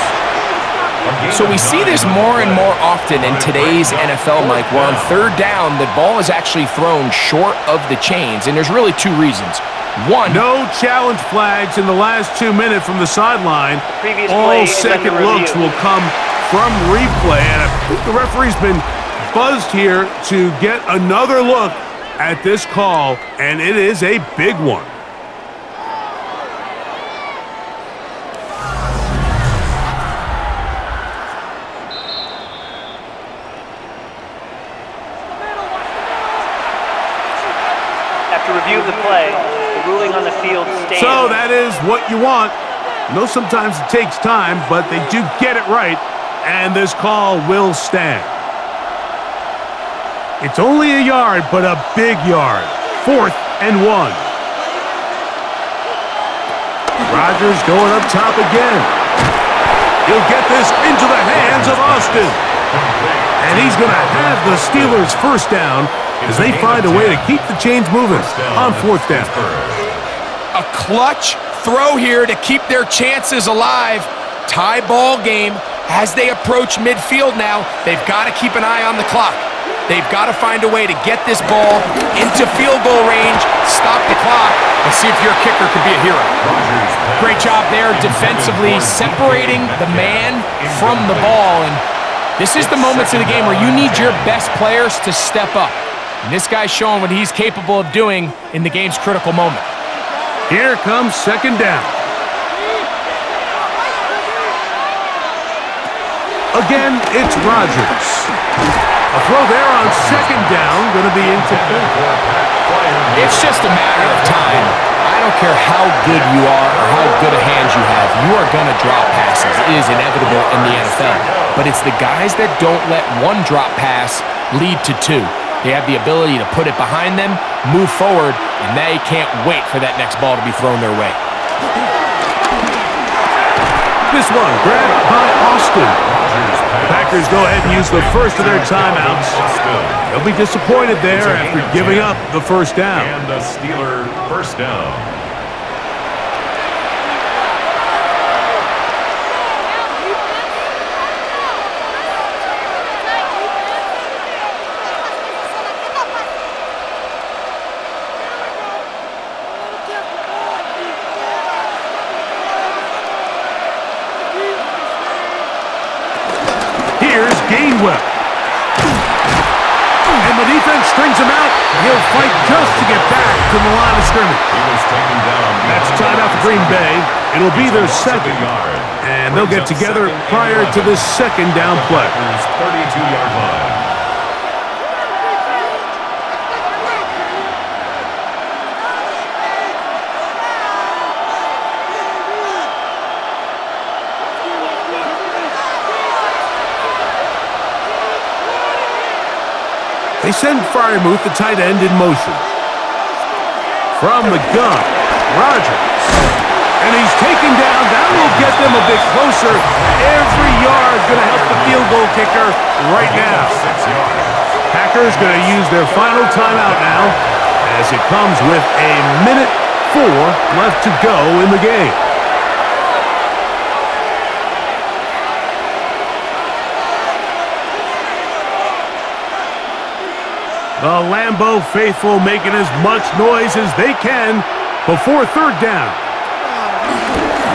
So we see this more and more often in today's NFL, Mike, where on third down, the ball is actually thrown short of the chains, and there's really two reasons. One, no challenge flags in the last 2 minutes from the sideline. All second looks will come from replay, and I think the referee's been buzzed here to get another look at this call, and it is a big one. After review of the play, the ruling on the field stands. So that is what you want. I know sometimes it takes time, but they do get it right, and this call will stand. It's only a yard, but a big yard. 4th and 1. Rodgers going up top again. He'll get this into the hands of Austin. And he's going to have the Steelers first down as they find a way to keep the chains moving on 4th down. a clutch throw here to keep their chances alive. Tie ball game as they approach midfield now. They've got to keep an eye on the clock. They've got to find a way to get this ball into field goal range, stop the clock, and see if your kicker could be a hero. Great job there defensively, separating the man from the ball. And this is the moments of the game where you need your best players to step up. And this guy's showing what he's capable of doing in the game's critical moment. Here comes second down. Again, it's Rodgers. A throw there on second down, going to be incomplete. It's just a matter of time. I don't care how good you are or how good a hand you have, you are going to drop passes. It is inevitable in the NFL. But it's the guys that don't let one drop pass lead to two. They have the ability to put it behind them, move forward, and they can't wait for that next ball to be thrown their way. This one grabbed by Austin. The Packers go ahead and use the first of their timeouts. They'll be disappointed there after giving up the first down. And a Steeler first down. And the defense strings him out. He'll fight just to get back to the line of scrimmage. That's timeout for Green Bay. It'll be their second. And they'll get together prior to this second down play. 32-yard line. They send Freiermuth, the tight end, in motion. From the gun, Rodgers. And he's taken down. That will get them a bit closer. Every yard going to help the field goal kicker right now. 6 yards. Packers going to use their final timeout now as it comes with a minute 4 left to go in the game. The Lambeau faithful making as much noise as they can before third down.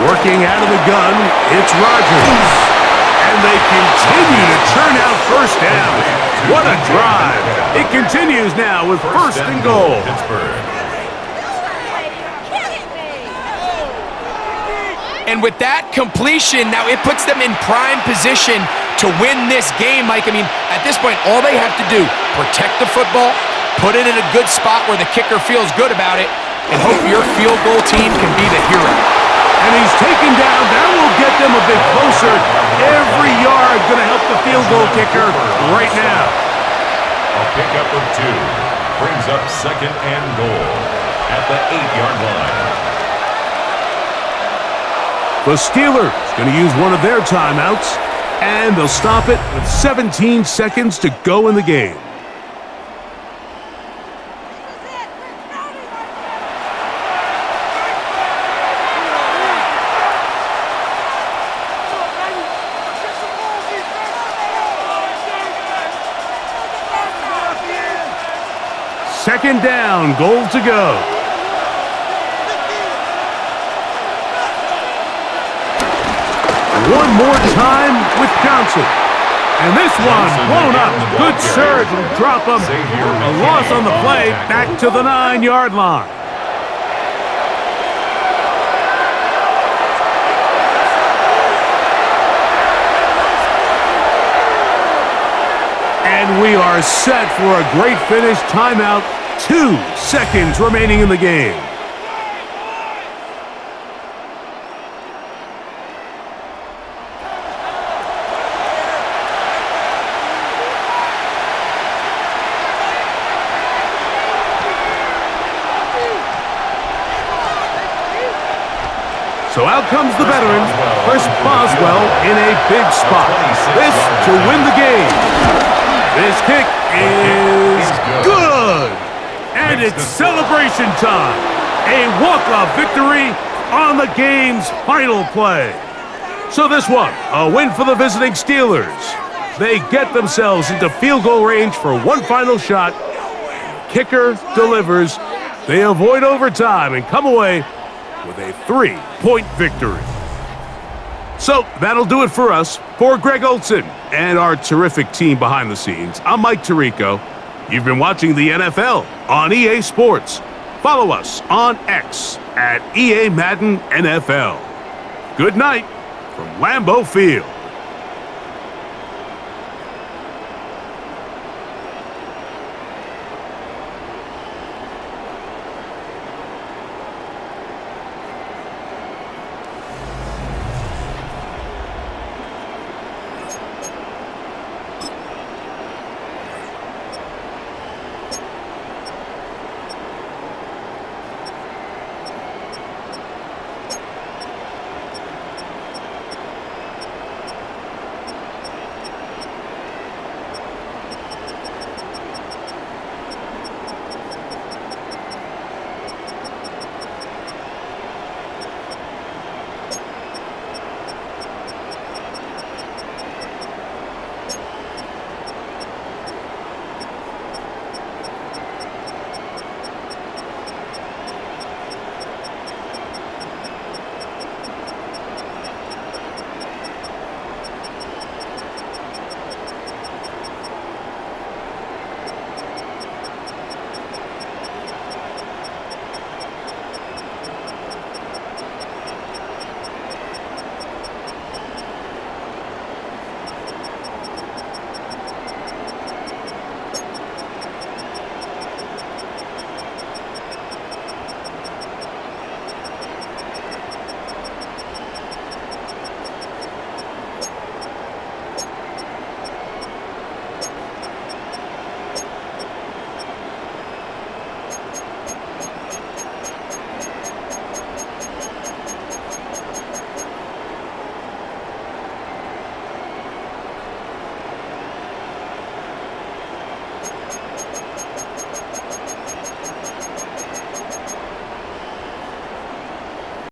Working out of the gun, it's Rodgers. And they continue to churn out first down. What a drive. It continues now with first and goal. And with that completion, now it puts them in prime position to win this game, Mike. I mean, at this point, all they have to do, protect the football, put it in a good spot where the kicker feels good about it, and hope your field goal team can be the hero. And he's taken down. That will get them a bit closer. Every yard going to help the field goal kicker right now. A pickup of 2 brings up second and goal at the 8-yard line. The Steelers going to use one of their timeouts, and they'll stop it with 17 seconds to go in the game. Second down, goal to go. One more time with Johnson. And this one blown up. Good surge will drop him. A loss on the play, back to the 9-yard line. And we are set for a great finish. Timeout, 2 seconds remaining in the game. So out comes the veteran, Chris Boswell, in a big spot. This to win the game. This kick is good. And it's celebration time. A walk-off victory on the game's final play. So this one, a win for the visiting Steelers. They get themselves into field goal range for one final shot. Kicker delivers. They avoid overtime and come away with a 3-point victory. So that'll do it for us. For Greg Olson and our terrific team behind the scenes, I'm Mike Tirico. You've been watching the NFL on EA Sports. Follow us on X at EA Madden NFL. Good night from Lambeau Field.